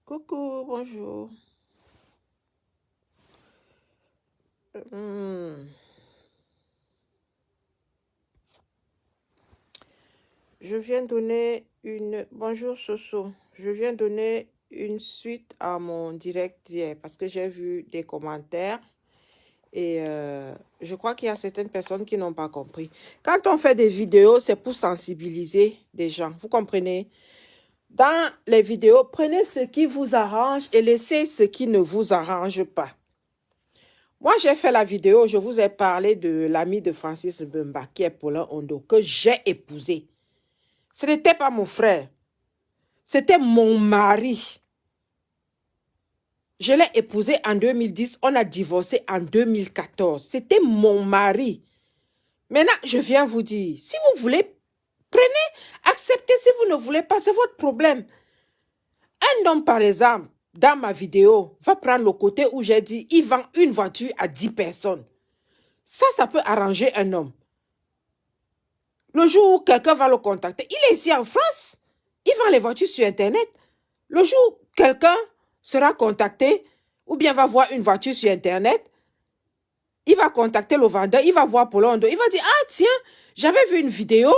Coucou, bonjour. Hmm. Je viens donner une... Bonjour Soso. Je viens donner une suite à mon direct d'hier parce que j'ai vu des commentaires et je crois qu'il y a certaines personnes qui n'ont pas compris. Quand on fait des vidéos, c'est pour sensibiliser des gens. Vous comprenez? Dans les vidéos, prenez ce qui vous arrange et laissez ce qui ne vous arrange pas. Moi, j'ai fait la vidéo, je vous ai parlé de l'ami de Francis Mbemba, qui est Paulin Ondo, que j'ai épousé. Ce n'était pas mon frère, c'était mon mari. Je l'ai épousé en 2010, on a divorcé en 2014. C'était mon mari. Maintenant, je viens vous dire, si vous voulez, prenez, acceptez. Si vous ne voulez pas, c'est votre problème. Un homme, par exemple, dans ma vidéo, va prendre le côté où j'ai dit, il vend une voiture à 10 personnes. Ça peut arranger un homme. Le jour où quelqu'un va le contacter, il est ici en France, il vend les voitures sur Internet. Le jour où quelqu'un sera contacté, ou bien va voir une voiture sur Internet, il va contacter le vendeur, il va voir Paulin Ondo, il va dire, ah tiens, j'avais vu une vidéo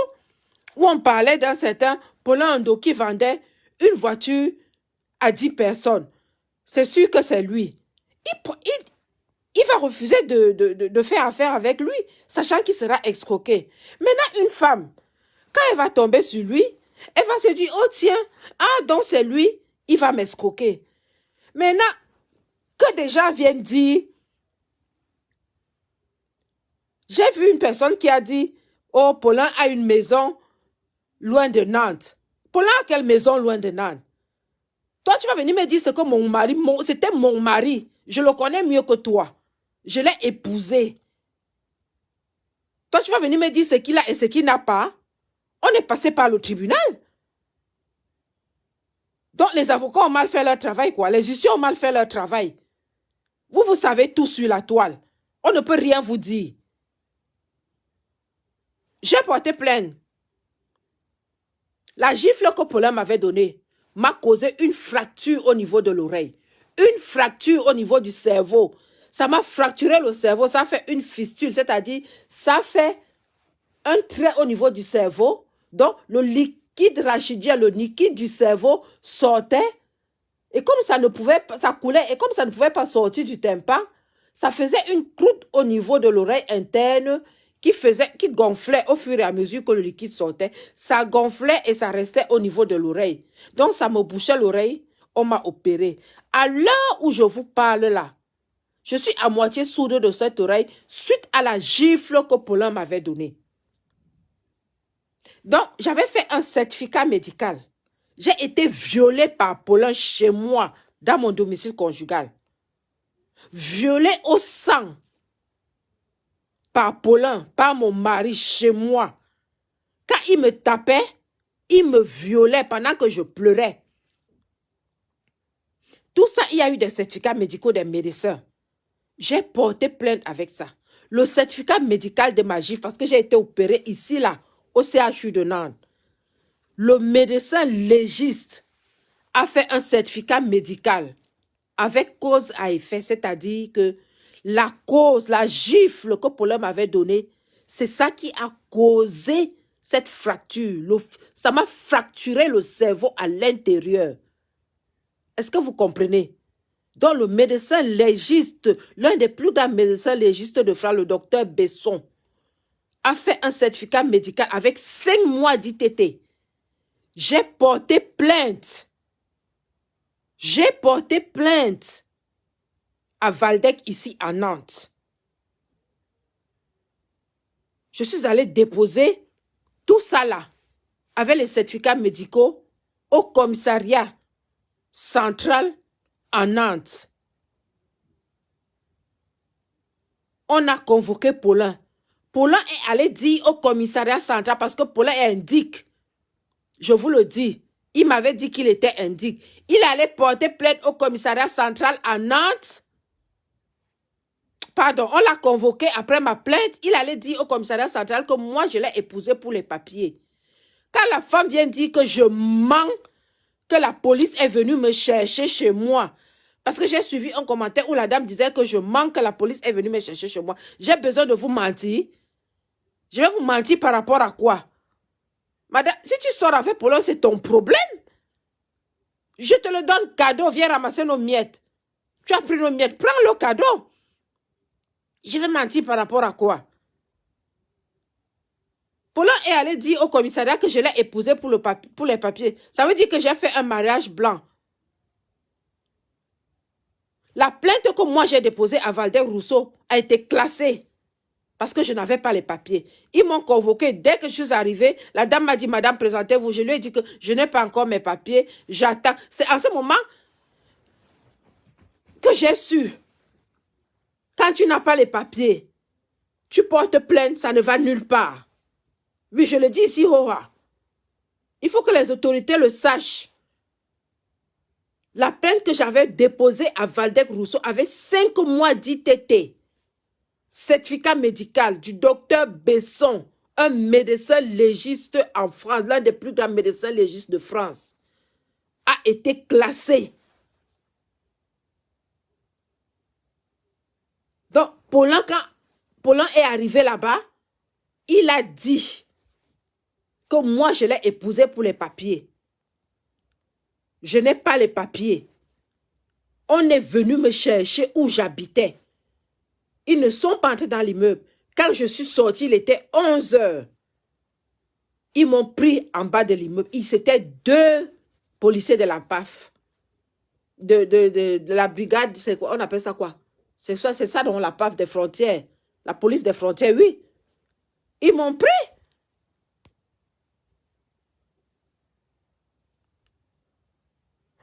où on parlait d'un certain Paulin Ondo qui vendait une voiture à 10 personnes. C'est sûr que c'est lui. Il va refuser de faire affaire avec lui, sachant qu'il sera escroqué. Maintenant, une femme, quand elle va tomber sur lui, elle va se dire, oh tiens, ah donc c'est lui, il va m'escroquer. Maintenant, que des gens viennent dire, j'ai vu une personne qui a dit, oh Paulin a une maison loin de Nantes. Paulin a quelle maison loin de Nantes? Toi, tu vas venir me dire ce que mon mari, c'était mon mari. Je le connais mieux que toi. Je l'ai épousé. Toi, tu vas venir me dire ce qu'il a et ce qu'il n'a pas. On est passé par le tribunal. Donc, les avocats ont mal fait leur travail, quoi. Les huissiers ont mal fait leur travail. Vous savez tout sur la toile. On ne peut rien vous dire. J'ai porté plainte. La gifle que Paulin m'avait donnée m'a causé une fracture au niveau de l'oreille. Une fracture au niveau du cerveau. Ça m'a fracturé le cerveau. Ça fait une fistule, c'est-à-dire, ça fait un trait au niveau du cerveau. Donc, le liquide rachidien, le liquide du cerveau sortait. Et comme ça ne pouvait pas, ça coulait, et comme ça ne pouvait pas sortir du tympan, ça faisait une croûte au niveau de l'oreille interne qui gonflait au fur et à mesure que le liquide sortait. Ça gonflait et ça restait au niveau de l'oreille. Donc, ça me bouchait l'oreille. On m'a opéré. À l'heure où je vous parle là, je suis à moitié sourde de cette oreille suite à la gifle que Paulin m'avait donnée. Donc, j'avais fait un certificat médical. J'ai été violée par Paulin chez moi, dans mon domicile conjugal. Violée au sang par Paulin, par mon mari chez moi. Quand il me tapait, il me violait pendant que je pleurais. Tout ça, il y a eu des certificats médicaux des médecins. J'ai porté plainte avec ça. Le certificat médical de ma gifle, parce que j'ai été opérée ici, là, au CHU de Nantes. Le médecin légiste a fait un certificat médical avec cause à effet, c'est-à-dire que la cause, la gifle que Paulin m'avait donnée, c'est ça qui a causé cette fracture. Ça m'a fracturé le cerveau à l'intérieur. Est-ce que vous comprenez? Donc le médecin légiste, l'un des plus grands médecins légistes de France, le docteur Besson, a fait un certificat médical avec 5 mois d'ITT. J'ai porté plainte. J'ai porté plainte à Valdec, ici à Nantes. Je suis allée déposer tout ça là, avec les certificats médicaux, au commissariat central à Nantes. On a convoqué Paulin. Paulin est allé dire au commissariat central, parce que Paulin est indique. Je vous le dis. Il m'avait dit qu'il était indique. Il allait porter plainte au commissariat central à Nantes. Pardon, on l'a convoqué après ma plainte. Il allait dire au commissariat central que moi, je l'ai épousé pour les papiers. Quand la femme vient dire que je mens, que la police est venue me chercher chez moi. Parce que j'ai suivi un commentaire où la dame disait que je manque, que la police est venue me chercher chez moi. J'ai besoin de vous mentir. Je vais vous mentir par rapport à quoi? Madame, si tu sors avec Paulin, c'est ton problème. Je te le donne cadeau, viens ramasser nos miettes. Tu as pris nos miettes, prends le cadeau. Je vais mentir par rapport à quoi? Paulin est allé dire au commissariat que je l'ai épousé pour les papiers. Ça veut dire que j'ai fait un mariage blanc. La plainte que moi j'ai déposée à Waldeck-Rousseau a été classée parce que je n'avais pas les papiers. Ils m'ont convoqué. Dès que je suis arrivée, la dame m'a dit, madame, présentez-vous. Je lui ai dit que je n'ai pas encore mes papiers. J'attends. C'est en ce moment que j'ai su. Quand tu n'as pas les papiers, tu portes plainte, ça ne va nulle part. Oui, je le dis ici, Hora. Il faut que les autorités le sachent. La plainte que j'avais déposée à Waldeck-Rousseau avait 5 mois d'ITT. Certificat médical du docteur Besson, un médecin légiste en France, l'un des plus grands médecins légistes de France, a été classé. Donc, Paulin, quand Paulin est arrivé là-bas, il a dit que moi, je l'ai épousé pour les papiers. Je n'ai pas les papiers. On est venu me chercher où j'habitais. Ils ne sont pas entrés dans l'immeuble. Quand je suis sortie, il était 11 heures. Ils m'ont pris en bas de l'immeuble. C'était 2 policiers de la PAF. De la brigade, c'est quoi? On appelle ça quoi? C'est ça dans la PAF des frontières. La police des frontières, oui. Ils m'ont pris.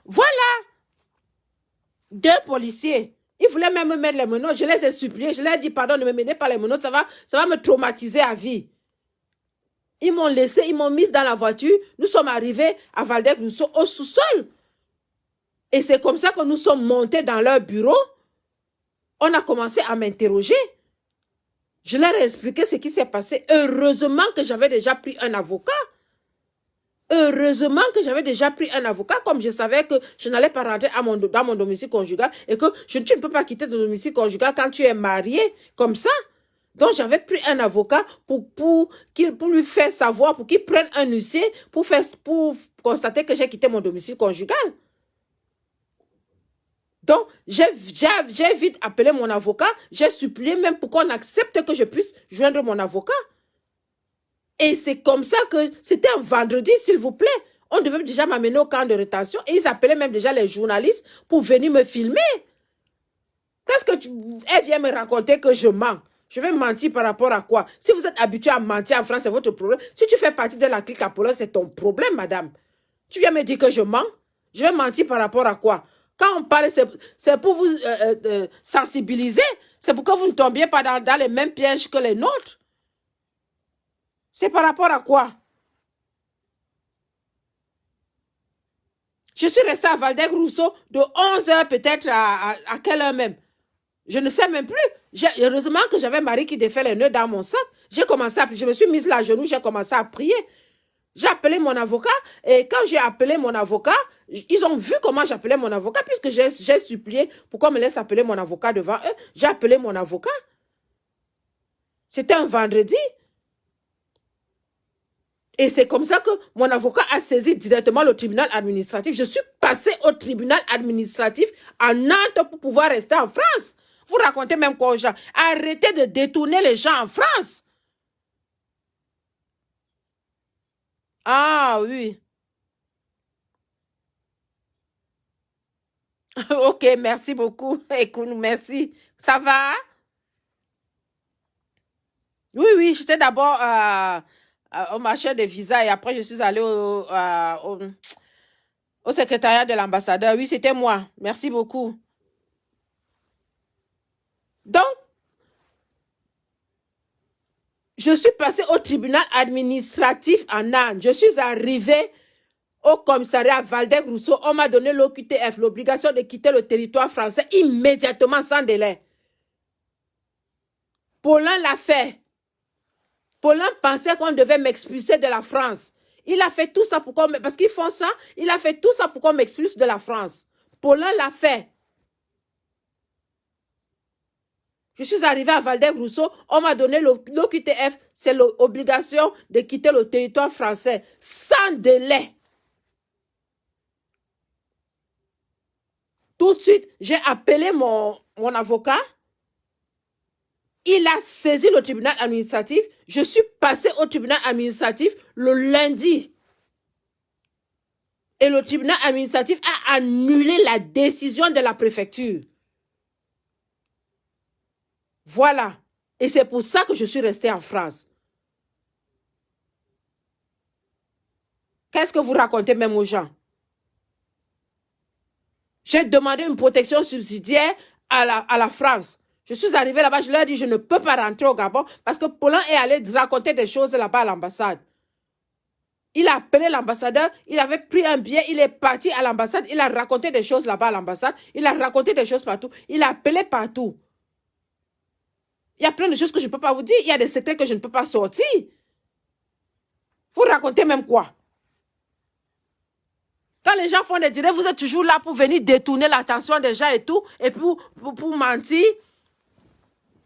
Voilà. 2 policiers. Ils voulaient même me mettre les menottes. Je les ai suppliés. Je leur ai dit, pardon, ne me mettez pas les menottes. Ça va me traumatiser à vie. Ils m'ont laissé, ils m'ont mise dans la voiture. Nous sommes arrivés à Waldeck-Rousseau au sous-sol. Et c'est comme ça que nous sommes montés dans leur bureau. On a commencé à m'interroger. Je leur ai expliqué ce qui s'est passé. Heureusement que j'avais déjà pris un avocat. Heureusement que j'avais déjà pris un avocat, comme je savais que je n'allais pas rentrer dans mon domicile conjugal et que tu ne peux pas quitter ton domicile conjugal quand tu es marié, comme ça. Donc, j'avais pris un avocat pour lui faire savoir, pour qu'il prenne un huissier, pour constater que j'ai quitté mon domicile conjugal. Donc, j'ai vite appelé mon avocat, j'ai supplié même pour qu'on accepte que je puisse joindre mon avocat. Et c'est comme ça que c'était un vendredi, s'il vous plaît. On devait déjà m'amener au camp de rétention et ils appelaient même déjà les journalistes pour venir me filmer. Qu'est-ce que elle vient me raconter que je mens? Je vais mentir par rapport à quoi? Si vous êtes habitué à mentir en France, c'est votre problème. Si tu fais partie de la clique Apollon, c'est ton problème, madame. Tu viens me dire que je mens? Je vais mentir par rapport à quoi? Quand on parle, c'est pour vous sensibiliser. C'est pour que vous ne tombiez pas dans les mêmes pièges que les nôtres. C'est par rapport à quoi? Je suis restée à Waldeck-Rousseau de 11 heures peut-être à quelle heure même? Je ne sais même plus. Heureusement que j'avais Marie qui défait les nœuds dans mon sac. Je me suis mise là à genoux, j'ai commencé à prier. J'ai appelé mon avocat et quand j'ai appelé mon avocat, ils ont vu comment j'appelais mon avocat puisque j'ai supplié pour qu'on me laisse appeler mon avocat devant eux. J'ai appelé mon avocat. C'était un vendredi. Et c'est comme ça que mon avocat a saisi directement le tribunal administratif. Je suis passée au tribunal administratif à Nantes pour pouvoir rester en France. Vous racontez même quoi aux gens? Arrêtez de détourner les gens en France. Ah oui. Ok, merci beaucoup. Écoute, merci. Ça va? Oui, oui, j'étais d'abord au marché des visas et après je suis allée au secrétariat de l'ambassadeur. Oui, c'était moi. Merci beaucoup. Donc, je suis passée au tribunal administratif en Nantes. Je suis arrivée au commissariat Waldeck-Rousseau. On m'a donné l'OQTF, l'obligation de quitter le territoire français immédiatement, sans délai. Paulin l'a fait. Paulin pensait qu'on devait m'expulser de la France. Il a fait tout ça pour qu'on... Parce qu'ils font ça, il a fait tout ça pour qu'on m'expulse de la France. Paulin l'a fait. Je suis arrivée à Waldeck-Rousseau, on m'a donné l'OQTF, c'est l'obligation de quitter le territoire français sans délai. Tout de suite, j'ai appelé mon avocat. Il a saisi le tribunal administratif. Je suis passée au tribunal administratif le lundi. Et le tribunal administratif a annulé la décision de la préfecture. Voilà. Et c'est pour ça que je suis restée en France. Qu'est-ce que vous racontez même aux gens? J'ai demandé une protection subsidiaire à la France. Je suis arrivée là-bas, je leur ai dit, je ne peux pas rentrer au Gabon parce que Paulin est allé raconter des choses là-bas à l'ambassade. Il a appelé l'ambassadeur, il avait pris un billet, il est parti à l'ambassade, il a raconté des choses là-bas à l'ambassade, il a raconté des choses partout, il a appelé partout. Il y a plein de choses que je ne peux pas vous dire, il y a des secrets que je ne peux pas sortir. Vous racontez même quoi? Quand les gens font des directs, vous êtes toujours là pour venir détourner l'attention des gens et tout, et pour mentir,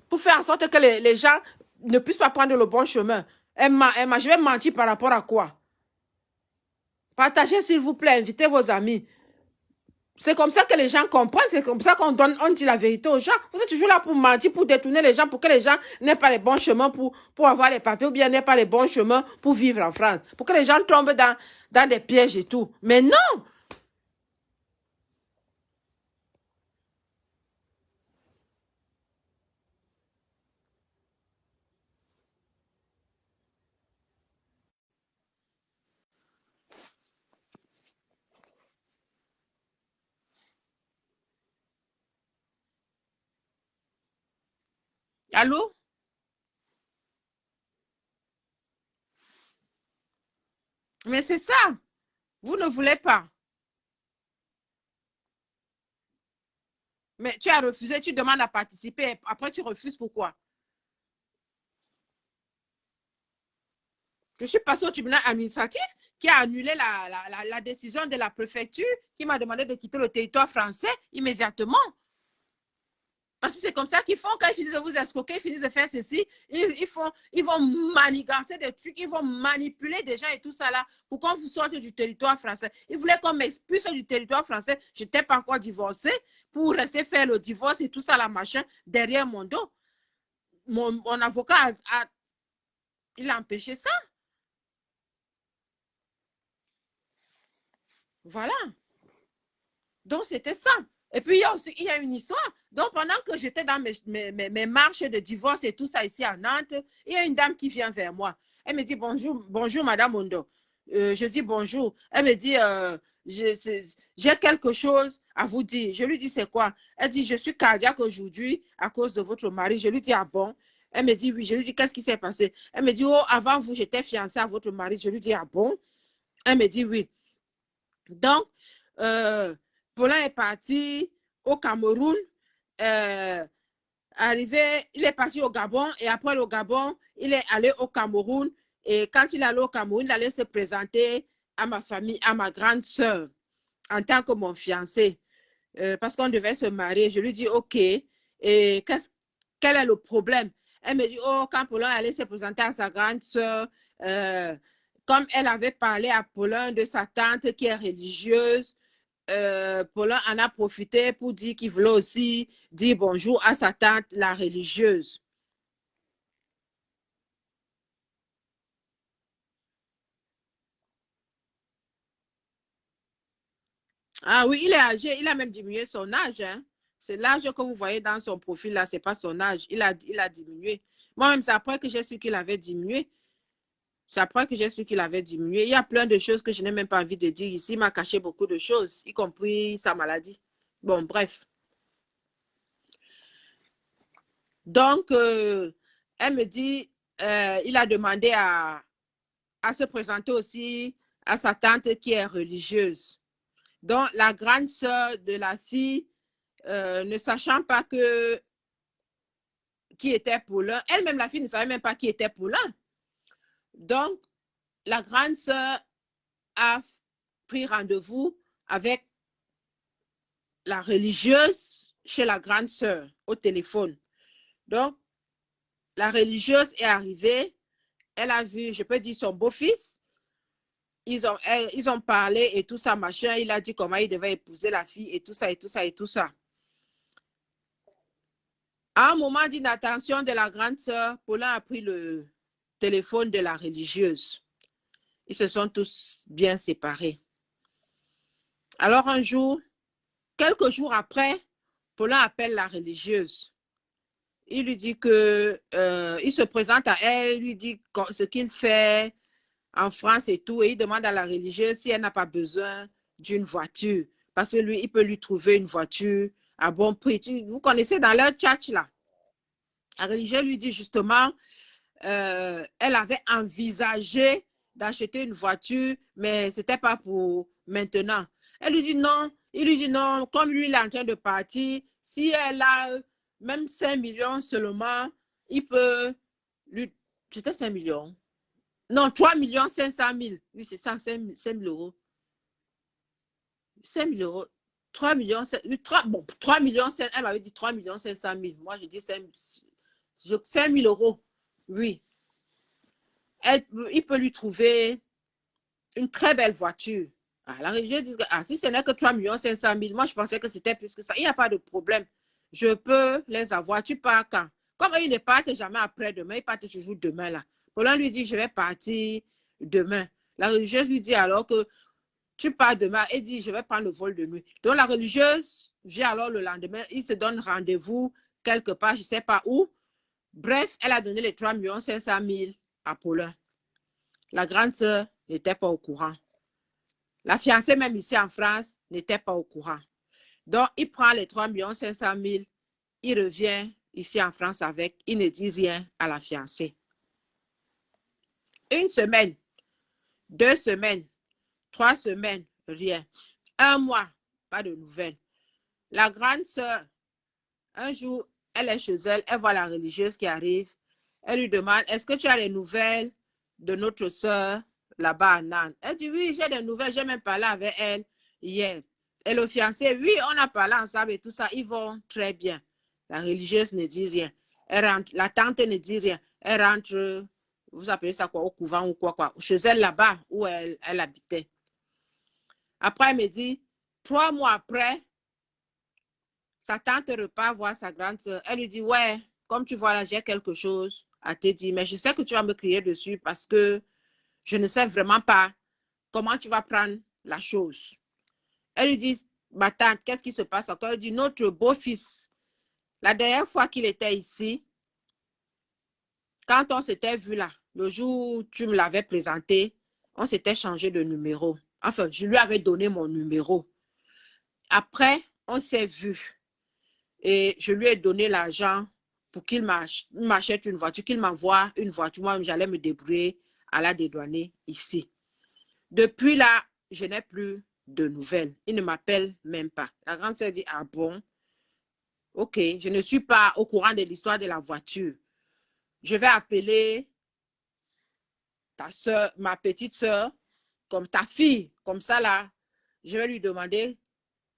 pour faire en sorte que les gens ne puissent pas prendre le bon chemin. Je vais mentir par rapport à quoi? Partagez s'il vous plaît, invitez vos amis. C'est comme ça que les gens comprennent, c'est comme ça qu'on dit la vérité aux gens. Vous êtes toujours là pour mentir, pour détourner les gens, pour que les gens n'aient pas les bons chemins pour avoir les papiers, ou bien n'aient pas les bons chemins pour vivre en France. Pour que les gens tombent dans des pièges et tout. Mais non! Allô? Mais c'est ça. Vous ne voulez pas. Mais tu as refusé, tu demandes à participer. Après, tu refuses pourquoi? Je suis passée au tribunal administratif qui a annulé la décision de la préfecture qui m'a demandé de quitter le territoire français immédiatement. Parce que c'est comme ça qu'ils font quand ils finissent de vous escroquer, ils finissent de faire ceci, ils vont manigancer des trucs, ils vont manipuler des gens et tout ça là pour qu'on vous sorte du territoire français. Ils voulaient qu'on m'expulse du territoire français. Je n'étais pas encore divorcée pour rester faire le divorce et tout ça là, machin, derrière mon dos. Mon avocat il a empêché ça. Voilà. Donc, c'était ça. Et puis, il y a une histoire. Donc, pendant que j'étais dans mes marches de divorce et tout ça ici à Nantes, il y a une dame qui vient vers moi. Elle me dit, bonjour, bonjour, Madame Mondo. Je dis bonjour. Elle me dit, j'ai quelque chose à vous dire. Je lui dis, c'est quoi? Elle dit, je suis cardiaque aujourd'hui à cause de votre mari. Je lui dis, ah bon? Elle me dit, oui. Je lui dis, qu'est-ce qui s'est passé? Elle me dit, oh, avant vous, j'étais fiancée à votre mari. Je lui dis, ah bon? Elle me dit, oui. Donc, Paulin est parti au Cameroun. Il est parti au Gabon et après le Gabon, il est allé au Cameroun. Et quand il est allé au Cameroun, il allait se présenter à ma famille, à ma grande sœur, en tant que mon fiancé, parce qu'on devait se marier. Je lui dis, OK, et quel est le problème? Elle me dit, oh, quand Paulin allait se présenter à sa grande sœur, comme elle avait parlé à Paulin de sa tante qui est religieuse, Paulin en a profité pour dire qu'il voulait aussi dire bonjour à sa tante, la religieuse. Ah oui, il est âgé, il a même diminué son âge. Hein. C'est l'âge que vous voyez dans son profil là, c'est pas son âge. Il a diminué. Moi-même, c'est après que j'ai su qu'il avait diminué. C'est après que j'ai su qu'il avait diminué. Il y a plein de choses que je n'ai même pas envie de dire ici. Il m'a caché beaucoup de choses, y compris sa maladie. Bon, bref. Donc, elle me dit, il a demandé à se présenter aussi à sa tante qui est religieuse. Donc, la grande sœur de la fille, ne sachant pas qui était Paulin, elle-même, la fille, ne savait même pas qui était Paulin. Donc, la grande sœur a pris rendez-vous avec la religieuse chez la grande sœur au téléphone. Donc, la religieuse est arrivée, elle a vu, je peux dire, son beau-fils. Ils ont parlé et tout ça, machin. Il a dit comment il devait épouser la fille et tout ça, et tout ça, et tout ça. À un moment d'inattention de la grande sœur, Paulin a pris le téléphone de la religieuse. Ils se sont tous bien séparés. Alors un jour, quelques jours après, Paulin appelle la religieuse. Il lui dit que, il se présente à elle, lui dit ce qu'il fait en France et tout, et il demande à la religieuse si elle n'a pas besoin d'une voiture, parce que lui, il peut lui trouver une voiture à bon prix. Vous connaissez dans leur chat là. La religieuse lui dit justement, elle avait envisagé d'acheter une voiture, mais ce n'était pas pour maintenant. Elle lui dit non. Il lui dit non, comme lui, il est en train de partir, si elle a même 5 millions seulement, il peut lui... C'était 5 millions. Non, 3 millions 500 000. Oui, c'est ça, 5 000 euros. 5 000 euros. 3 millions, 3, bon, 3 millions, elle m'avait dit 3 millions 500 000. Moi, je dis 5 000 euros. Oui. Il peut lui trouver une très belle voiture. Ah, la religieuse dit que si ce n'est que 3 millions 500 000, moi je pensais que c'était plus que ça. Il n'y a pas de problème. Je peux les avoir. Tu pars quand? Comme ils ne partent jamais après-demain, ils partent toujours demain là. Paulin lui dit, je vais partir demain. La religieuse lui dit alors que tu pars demain et dit, je vais prendre le vol de nuit. Donc la religieuse vient alors le lendemain, il se donne rendez-vous quelque part, je ne sais pas où. Bref, elle a donné les 3 500 000 à Paulin. La grande sœur n'était pas au courant. La fiancée, même ici en France, n'était pas au courant. Donc, il prend les 3 500 000, il revient ici en France avec, il ne dit rien à la fiancée. Une semaine, 2 semaines, 3 semaines, rien. 1 mois, pas de nouvelles. La grande sœur, un jour, elle est chez elle, elle voit la religieuse qui arrive. Elle lui demande, est-ce que tu as les nouvelles de notre sœur là-bas à Nantes? Elle dit, oui, j'ai des nouvelles, j'ai même parlé avec elle hier. Et le fiancé, oui, on a parlé ensemble et tout ça, ils vont très bien. La religieuse ne dit rien. Elle rentre, la tante ne dit rien. Elle rentre, vous appelez ça quoi, au couvent ou quoi, chez elle là-bas où elle habitait. Après, elle me dit, 3 mois après, sa tante repart voir sa grande sœur. Elle lui dit, ouais, comme tu vois là, j'ai quelque chose à te dire, mais je sais que tu vas me crier dessus parce que je ne sais vraiment pas comment tu vas prendre la chose. Elle lui dit, ma tante, qu'est-ce qui se passe encore? Elle dit, notre beau-fils, la dernière fois qu'il était ici, quand on s'était vu là, le jour où tu me l'avais présenté, on s'était changé de numéro. Enfin, je lui avais donné mon numéro. Après, on s'est vu. Et je lui ai donné l'argent pour qu'il m'achète une voiture, qu'il m'envoie une voiture. Moi, j'allais me débrouiller à la dédouaner ici. Depuis là, je n'ai plus de nouvelles. Il ne m'appelle même pas. La grande sœur dit, ah bon? Ok, je ne suis pas au courant de l'histoire de la voiture. Je vais appeler ta soeur, ma petite soeur, comme ta fille, comme ça là. Je vais lui demander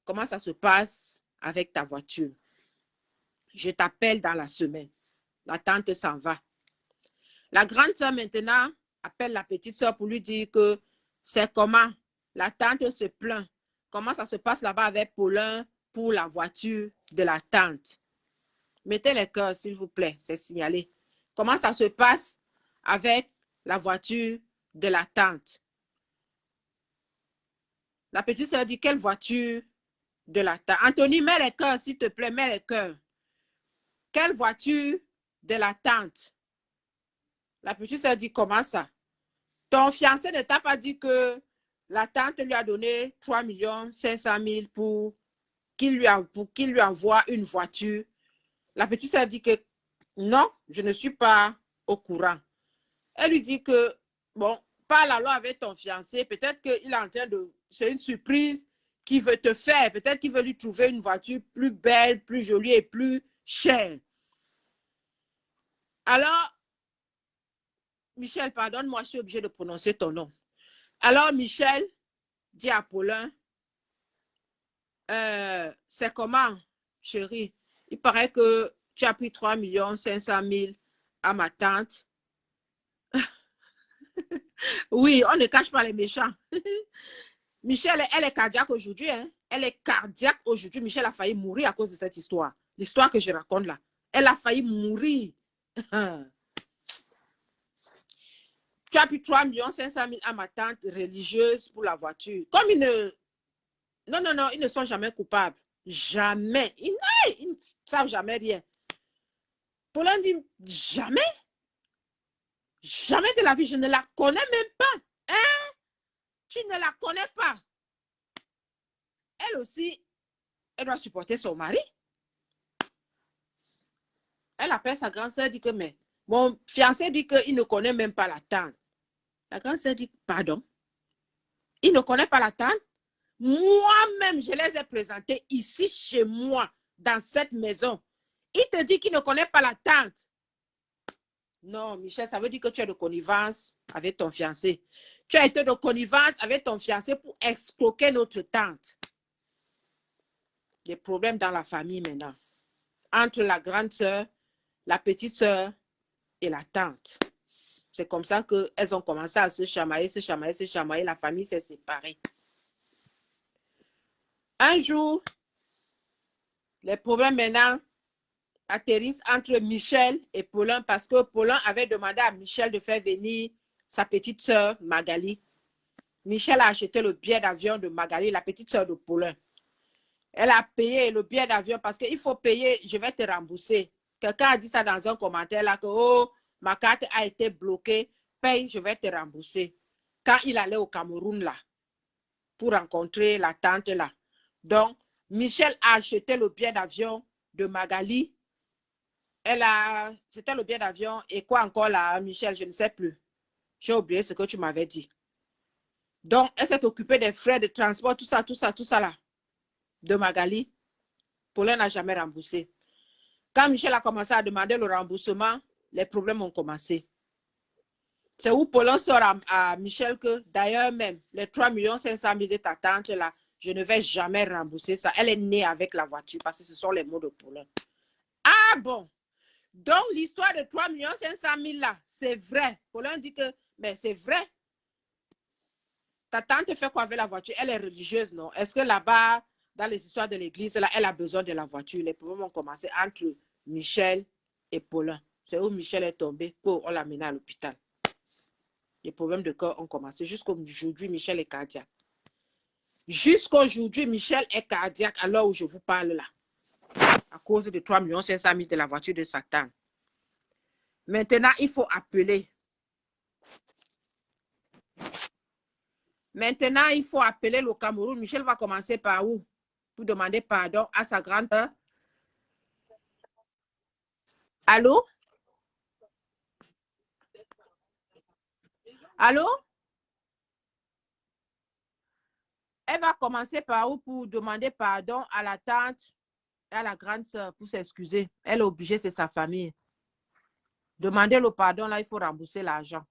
comment ça se passe avec ta voiture. Je t'appelle dans la semaine. La tante s'en va. La grande sœur maintenant appelle la petite sœur pour lui dire que c'est comment. La tante se plaint. Comment ça se passe là-bas avec Paulin pour la voiture de la tante. Mettez les cœurs, s'il vous plaît, c'est signalé. Comment ça se passe avec la voiture de la tante. La petite sœur dit, quelle voiture de la tante? Anthony, mets les cœurs, s'il te plaît, mets les cœurs. Quelle voiture de la tante? La petite sœur dit, comment ça? Ton fiancé ne t'a pas dit que la tante lui a donné 3 500 000 pour qu'il lui envoie une voiture. La petite sœur dit que non, je ne suis pas au courant. Elle lui dit que, bon, parle alors avec ton fiancé. Peut-être qu'il est en train de... C'est une surprise qu'il veut te faire. Peut-être qu'il veut lui trouver une voiture plus belle, plus jolie et plus chère. Alors, Michel, pardonne-moi, je suis obligée de prononcer ton nom. Alors, Michel dit à Paulin, c'est comment, chérie? Il paraît que tu as pris 3 500 000 à ma tante. Oui, on ne cache pas les méchants. Michel, elle est cardiaque aujourd'hui. Hein? Elle est cardiaque aujourd'hui. Michel a failli mourir à cause de cette histoire. L'histoire que je raconte là. Elle a failli mourir. Tu as pris 3 500 000 à ma tante religieuse pour la voiture. Comme ils ne... Non, non, non, ils ne sont jamais coupables. Jamais. Ils ne savent jamais rien. Paulin dit, jamais. Jamais de la vie. Je ne la connais même pas. Hein? Tu ne la connais pas. Elle aussi, elle doit supporter son mari. Elle appelle sa grande sœur, dit que, mais mon fiancé dit qu'il ne connaît même pas la tante. La grande sœur dit, pardon, il ne connaît pas la tante. Moi-même, je les ai présentés ici chez moi, dans cette maison. Il te dit qu'il ne connaît pas la tante. Non, Michel, ça veut dire que tu es de connivence avec ton fiancé. Tu as été de connivence avec ton fiancé pour escroquer notre tante. Des problèmes dans la famille maintenant. Entre la grande sœur, la petite sœur et la tante. C'est comme ça qu'elles ont commencé à se chamailler, se chamailler, se chamailler. La famille s'est séparée. Un jour, les problèmes maintenant atterrissent entre Michel et Paulin parce que Paulin avait demandé à Michel de faire venir sa petite sœur Magali. Michel a acheté le billet d'avion de Magali, la petite sœur de Paulin. Elle a payé le billet d'avion parce qu'il faut payer, je vais te rembourser. Quelqu'un a dit ça dans un commentaire là que oh, ma carte a été bloquée, paye, je vais te rembourser. Quand il allait au Cameroun là, pour rencontrer la tante là. Donc, Michel a acheté le billet d'avion de Magali. C'était le billet d'avion et quoi encore là, Michel, je ne sais plus. J'ai oublié ce que tu m'avais dit. Donc, elle s'est occupée des frais de transport, tout ça là, de Magali. Paulin n'a jamais remboursé. Quand Michel a commencé à demander le remboursement, les problèmes ont commencé. C'est où Paulin sort à Michel que, d'ailleurs même, les 3 500 000 de ta tante là, je ne vais jamais rembourser ça. Elle est née avec la voiture parce que ce sont les mots de Paulin. Ah bon? Donc, l'histoire de 3 500 000 là, c'est vrai. Paulin dit que, mais c'est vrai. Ta tante fait quoi avec la voiture? Elle est religieuse, non? Est-ce que là-bas, dans les histoires de l'église, là, elle a besoin de la voiture? Les problèmes ont commencé entre Michel et Paulin. C'est où Michel est tombé. Oh, on l'a mené à l'hôpital. Les problèmes de cœur ont commencé. Jusqu'aujourd'hui, Michel est cardiaque. Jusqu'aujourd'hui, Michel est cardiaque à l'heure où je vous parle là. À cause de 3 500 000 de la voiture de Satan. Maintenant, il faut appeler. Maintenant, il faut appeler le Cameroun. Michel va commencer par où? Pour demander pardon à sa grande-sœur. Allô? Allô? Elle va commencer par où pour demander pardon à la tante et à la grande sœur pour s'excuser. Elle est obligée, c'est sa famille. Demander le pardon, là, il faut rembourser l'argent.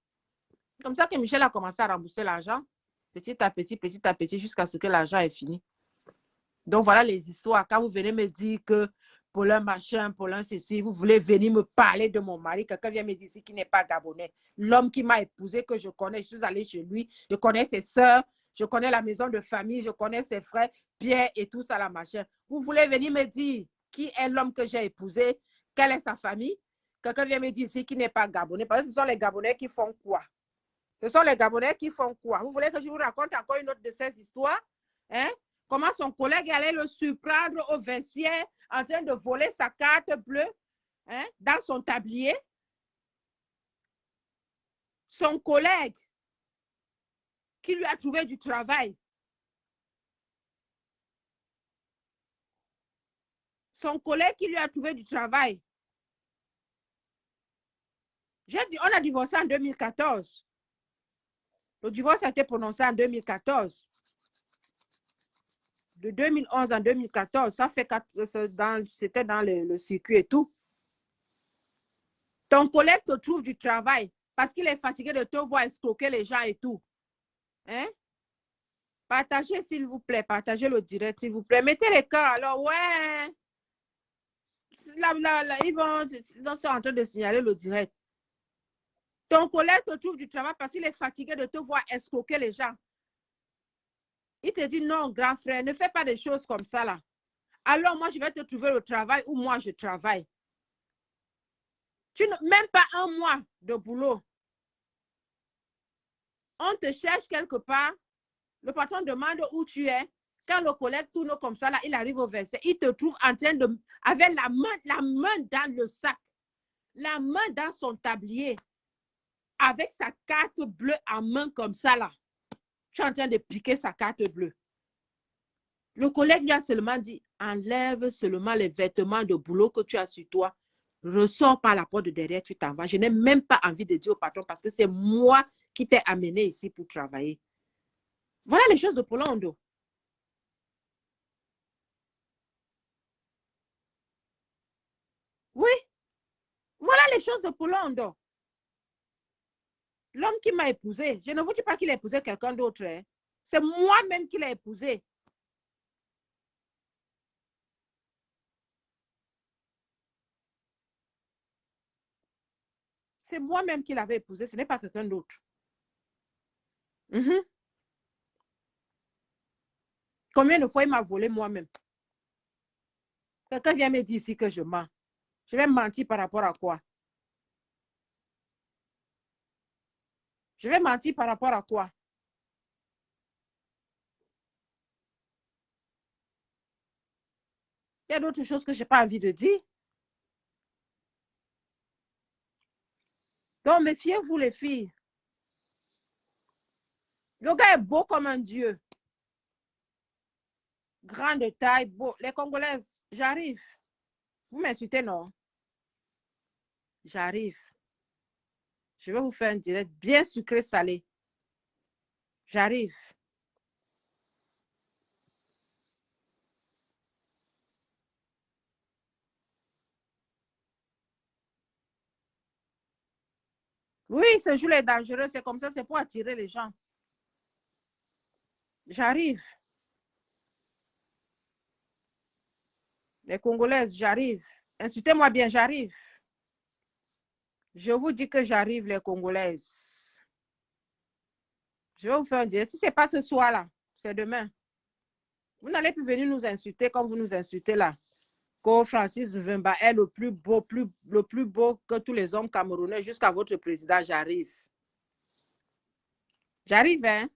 C'est comme ça que Michel a commencé à rembourser l'argent, petit à petit, jusqu'à ce que l'argent est fini. Donc, voilà les histoires. Quand vous venez me dire que Paulin machin, Paulin ceci, vous voulez venir me parler de mon mari, quelqu'un vient me dire ici qui n'est pas gabonais. L'homme qui m'a épousé, que je connais, je suis allée chez lui, je connais ses soeurs, je connais la maison de famille, je connais ses frères, Pierre et tout ça, la machin. Vous voulez venir me dire qui est l'homme que j'ai épousé, quelle est sa famille? Quelqu'un vient me dire ici qui n'est pas gabonais, parce que ce sont les Gabonais qui font quoi? Ce sont les Gabonais qui font quoi? Vous voulez que je vous raconte encore une autre de ces histoires? Hein? Comment son collègue allait le surprendre au vestiaire en train de voler sa carte bleue, hein, dans son tablier. Son collègue qui lui a trouvé du travail. Son collègue qui lui a trouvé du travail. On a divorcé en 2014. Le divorce a été prononcé en 2014. De 2011 en 2014, ça fait c'était dans le circuit et tout. Ton collègue te trouve du travail parce qu'il est fatigué de te voir escroquer les gens et tout. Hein? Partagez, s'il vous plaît. Partagez le direct, s'il vous plaît. Mettez les cœurs. Alors, ouais. Là, ils sont en train de signaler le direct. Ton collègue te trouve du travail parce qu'il est fatigué de te voir escroquer les gens. Il te dit non, grand frère, ne fais pas des choses comme ça là. Alors moi, je vais te trouver le travail où moi, je travaille. Même pas un mois de boulot. On te cherche quelque part. Le patron demande où tu es. Quand le collègue tourne comme ça, là, il arrive au verset. Il te trouve en train de... avec la main dans le sac. La main dans son tablier. Avec sa carte bleue en main comme ça, là. Tu es en train de piquer sa carte bleue. Le collègue lui a seulement dit, enlève seulement les vêtements de boulot que tu as sur toi. Ressors par la porte de derrière, tu t'en vas. Je n'ai même pas envie de dire au patron parce que c'est moi qui t'ai amené ici pour travailler. Voilà les choses de Polo Ondo. Oui, voilà les choses de Polo Ondo. L'homme qui m'a épousé, je ne vous dis pas qu'il a épousé quelqu'un d'autre. Hein. C'est moi-même qui l'ai épousé. C'est moi-même qui l'avais épousé, ce n'est pas quelqu'un d'autre. Combien de fois il m'a volé moi-même? Quelqu'un vient me dire ici que je mens. Je vais mentir par rapport à quoi? Je vais mentir par rapport à quoi? Il y a d'autres choses que je n'ai pas envie de dire. Donc, méfiez-vous, les filles. Le gars est beau comme un dieu. Grand de taille, beau. Les Congolaises, j'arrive. Vous m'insultez, non? J'arrive. Je vais vous faire un direct bien sucré, salé. J'arrive. Oui, ce jour est dangereux. C'est comme ça, c'est pour attirer les gens. J'arrive. Les Congolaises, j'arrive. Insultez-moi bien, j'arrive. Je vous dis que j'arrive, les Congolaises. Je vais vous faire un direct. Si ce n'est pas ce soir-là, c'est demain. Vous n'allez plus venir nous insulter comme vous nous insultez là. Que Francis Vimba est le plus beau que tous les hommes camerounais jusqu'à votre président. J'arrive. J'arrive, hein?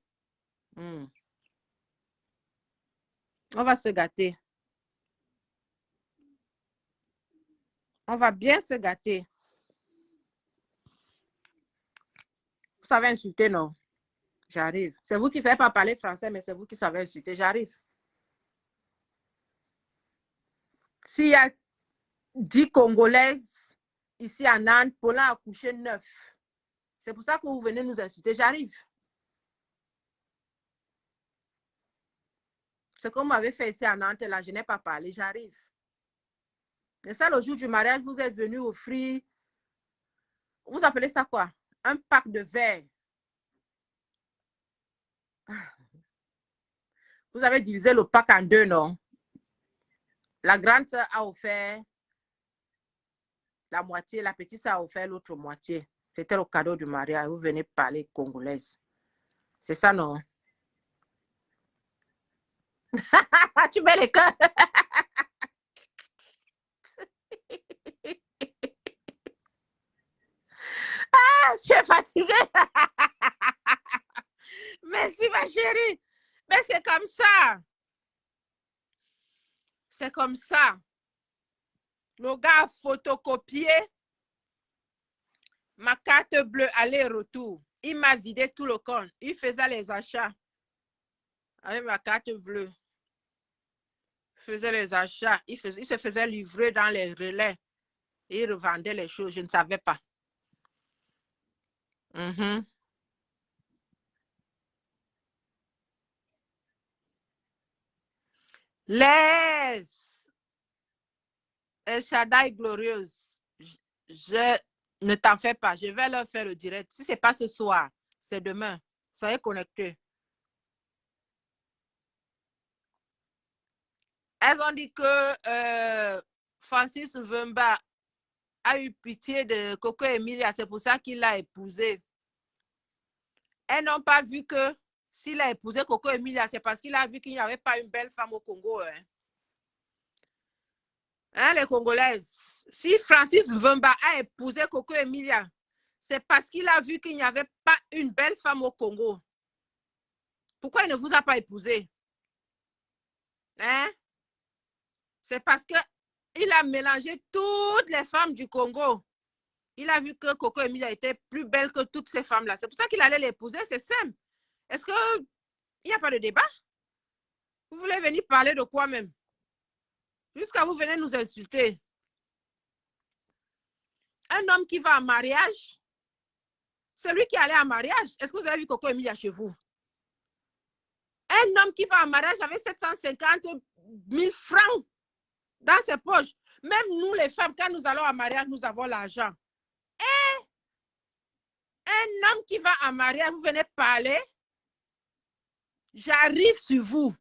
On va se gâter. On va bien se gâter. Vous savez insulter, non? J'arrive. C'est vous qui ne savez pas parler français, mais c'est vous qui savez insulter. J'arrive. S'il y a 10 Congolaises ici à Nantes, Paulin a couché 9. C'est pour ça que vous venez nous insulter. J'arrive. Ce qu'on m'avait fait ici à Nantes, là, je n'ai pas parlé. J'arrive. Et ça, le jour du mariage, vous êtes venu offrir, vous appelez ça quoi? Un pack de verre. Vous avez divisé le pack en deux, non? La grande sœur a offert la moitié, la petite sœur a offert l'autre moitié. C'était le cadeau du mariage. Vous venez parler congolaise. C'est ça, non? Tu mets les cœurs. Je suis fatiguée. Merci, ma chérie. Mais c'est comme ça. C'est comme ça. Le gars a photocopié ma carte bleue aller-retour. Il m'a vidé tout le compte. Il faisait les achats avec ma carte bleue. Il faisait les achats. Il se faisait livrer dans les relais. Il revendait les choses. Je ne savais pas. Les El Shaddai glorieuse. Je ne t'en fais pas. Je vais leur faire le direct. Si ce n'est pas ce soir, c'est demain. Soyez connectés. Elles ont dit que Francis Mvemba a eu pitié de Coco Emilia, c'est pour ça qu'il l'a épousée. Elles n'ont pas vu que s'il a épousé Coco Emilia, c'est parce qu'il a vu qu'il n'y avait pas une belle femme au Congo. Hein, les Congolaises. Si Francis Mvemba a épousé Coco Emilia, c'est parce qu'il a vu qu'il n'y avait pas une belle femme au Congo. Pourquoi il ne vous a pas épousé? Hein? C'est parce qu'il a mélangé toutes les femmes du Congo. Il a vu que Coco Emilia était plus belle que toutes ces femmes-là. C'est pour ça qu'il allait l'épouser, c'est simple. Est-ce qu'il n'y a pas de débat? Vous voulez venir parler de quoi même? Jusqu'à vous venez nous insulter. Un homme qui va en mariage, celui qui allait en mariage, est-ce que vous avez vu Coco Emilia chez vous? Un homme qui va en mariage avec 750 000 francs dans ses poches. Même nous, les femmes, quand nous allons en mariage, nous avons l'argent. Et un homme qui va en mariage, vous venez parler, j'arrive sur vous.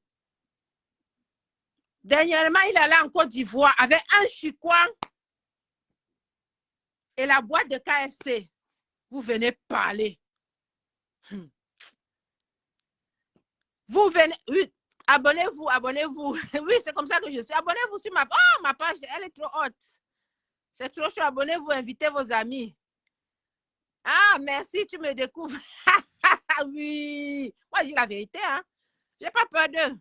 Dernièrement, il allait en Côte d'Ivoire avec un chicoin et la boîte de KFC. Vous venez parler. Vous venez, oui, abonnez-vous, abonnez-vous. Oui, c'est comme ça que je suis. Abonnez-vous sur ma page, elle est trop haute. C'est trop chaud, abonnez-vous, invitez vos amis. Ah, merci, tu me découvres. Oui, moi je dis la vérité, hein. Je n'ai pas peur d'eux.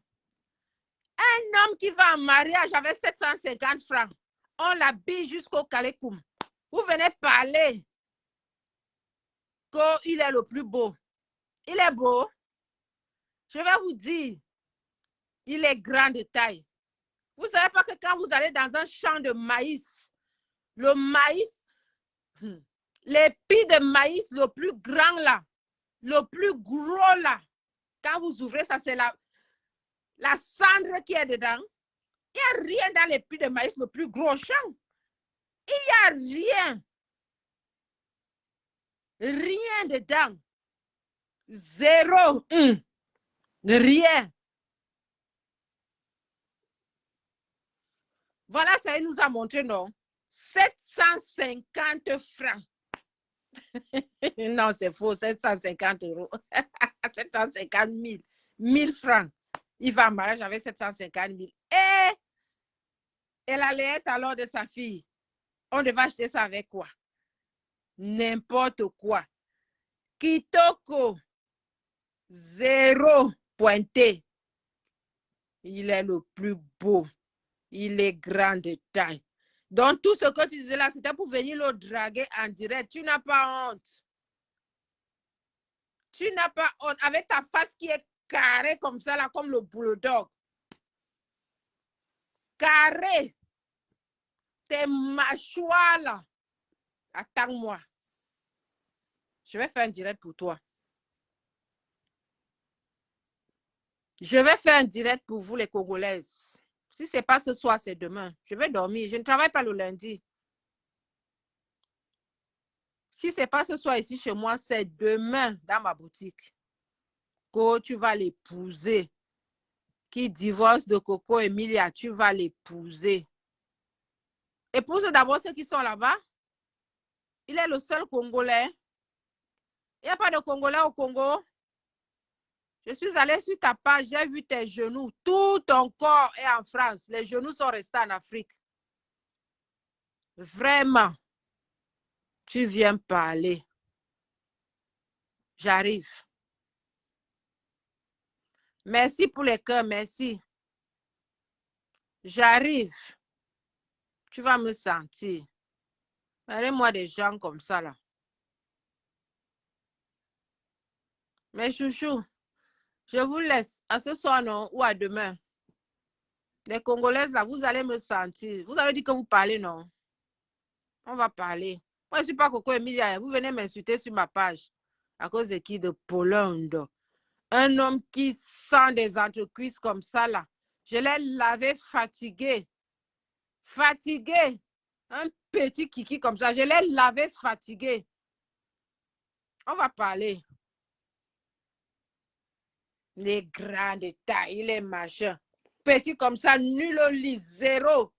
Un homme qui va en mariage avec 750 francs, on l'habille jusqu'au Kalekoum. Vous venez parler qu'il est le plus beau. Il est beau. Je vais vous dire, il est grand de taille. Vous ne savez pas que quand vous allez dans un champ de maïs, le maïs, l'épi de maïs le plus grand là, le plus gros là, quand vous ouvrez ça, c'est la cendre qui est dedans. Il n'y a rien dans l'épi de maïs le plus gros champ. Il n'y a rien. Rien dedans. Zéro. Rien. Voilà, ça nous a montré, non? 750 francs. Non, c'est faux, 750 €. 750 000. 1000 francs. Il va en mariage avec 750 000. Et la lettre alors de sa fille, on devait acheter ça avec quoi? N'importe quoi. Kitoko, zéro pointé. Il est le plus beau. Il est grand de taille. Donc, tout ce que tu disais là, c'était pour venir le draguer en direct. Tu n'as pas honte. Tu n'as pas honte. Avec ta face qui est carrée comme ça, là, comme le bulldog. Carré. Tes mâchoires, là. Attends-moi. Je vais faire un direct pour toi. Je vais faire un direct pour vous, les Congolaises. Si ce n'est pas ce soir, c'est demain. Je vais dormir. Je ne travaille pas le lundi. Si ce n'est pas ce soir ici chez moi, c'est demain dans ma boutique. Que tu vas l'épouser. Qui divorce de Coco Emilia, tu vas l'épouser. Épouse d'abord ceux qui sont là-bas. Il est le seul Congolais. Il n'y a pas de Congolais au Congo. Je suis allée sur ta page, j'ai vu tes genoux. Tout ton corps est en France. Les genoux sont restés en Afrique. Vraiment. Tu viens parler. J'arrive. Merci pour les cœurs, merci. J'arrive. Tu vas me sentir. Allez-moi des gens comme ça, là. Mais chouchou, je vous laisse à ce soir, non, ou à demain. Les Congolaises, là, vous allez me sentir. Vous avez dit que vous parlez, non? On va parler. Moi, je ne suis pas Coco Emilia. Vous venez m'insulter sur ma page. À cause de qui? De Polondo. Un homme qui sent des entrecuisses comme ça, là. Je l'ai lavé fatigué. Fatigué. Un petit kiki comme ça. Je l'ai lavé fatigué. On va parler. Les grands détails, les machins. petit comme ça, nul au lit, zéro.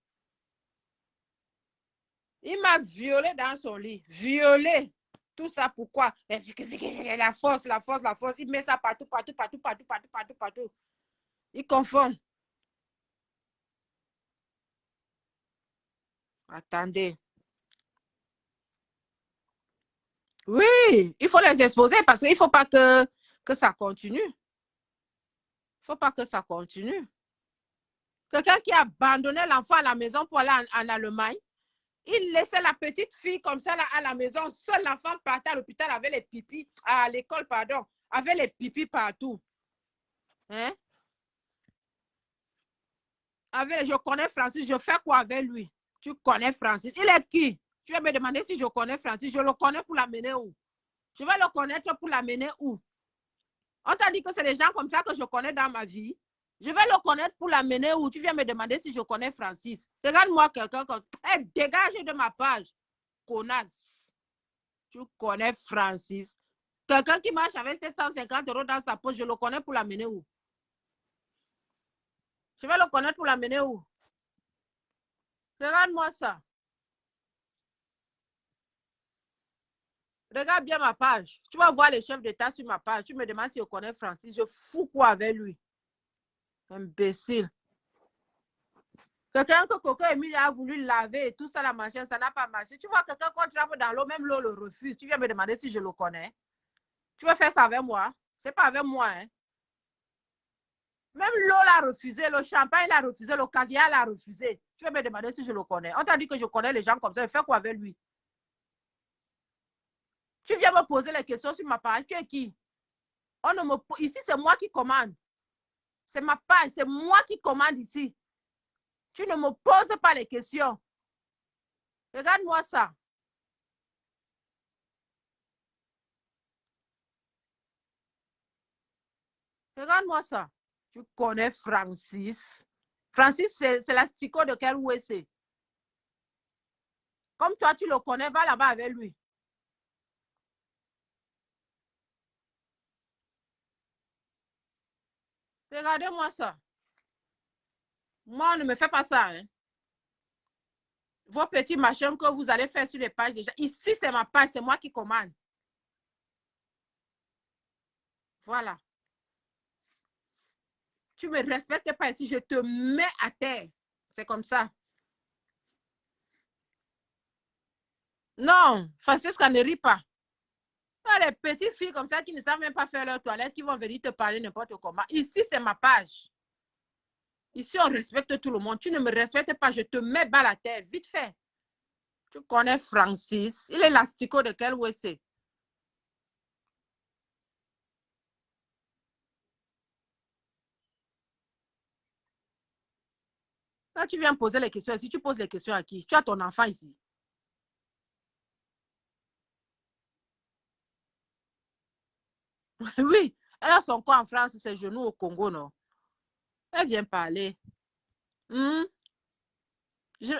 Il m'a violé dans son lit. Violé. Tout ça pourquoi? La force, la force, la force. Il met ça partout, partout, partout, partout, partout, partout, partout. Il confond. Attendez. Oui, il faut les exposer parce qu'il ne faut pas que ça continue. Il ne faut pas que ça continue. Quelqu'un qui a abandonné l'enfant à la maison pour aller en Allemagne, il laissait la petite fille comme ça là, à la maison. Seul l'enfant partait à l'hôpital avec les pipis, à l'école, pardon, avec les pipis partout. Hein? Je connais Francis, je fais quoi avec lui? Tu connais Francis? Il est qui? Tu vas me demander si je connais Francis. Je le connais pour l'amener où? Je vais le connaître pour l'amener où? On t'a dit que c'est des gens comme ça que je connais dans ma vie. Je vais le connaître pour l'amener où? Tu viens me demander si je connais Francis. Regarde-moi quelqu'un comme ça. Hey, dégage de ma page. Connasse. Tu connais Francis. Quelqu'un qui marche avec 750 € dans sa poche, je le connais pour l'amener où? Je vais le connaître pour l'amener où? Regarde-moi ça. Regarde bien ma page. Tu vas voir les chefs d'État sur ma page. Tu me demandes si je connais Francis. Je fous quoi avec lui? Imbécile. Quelqu'un que Coco Emile a voulu laver et tout ça, la machine, ça n'a pas marché. Tu vois quelqu'un qu'on trappe dans l'eau, même l'eau le refuse. Tu viens me demander si je le connais. Tu veux faire ça avec moi? C'est pas avec moi, hein? Même l'eau l'a refusé, le champagne l'a refusé, le caviar l'a refusé. Tu veux me demander si je le connais. On t'a dit que je connais les gens comme ça. Fais quoi avec lui? Tu viens me poser les questions sur ma page. Tu es qui? On ne me... Ici, c'est moi qui commande. C'est ma page, c'est moi qui commande ici. Tu ne me poses pas les questions. Regarde-moi ça. Regarde-moi ça. Tu connais Francis. Francis, c'est l'astico de quel OEC? Comme toi, tu le connais, va là-bas avec lui. Regardez-moi ça. Moi, on ne me fait pas ça. Hein. Vos petits machins que vous allez faire sur les pages déjà. Ici, c'est ma page, c'est moi qui commande. Voilà. Tu ne me respectes pas ici, je te mets à terre. C'est comme ça. Non, Francisca ne rit pas. Les petites filles comme ça qui ne savent même pas faire leur toilette, qui vont venir te parler n'importe comment. Ici, c'est ma page. Ici, on respecte tout le monde. Tu ne me respectes pas, je te mets balle à terre. Vite fait. Tu connais Francis. Il est l'astico de quel OEC? Là, tu viens poser les questions ici. Tu poses les questions à qui? Tu as ton enfant ici. Oui, elle a son corps en France, ses genoux au Congo, non? Elle vient parler. Hmm? Je...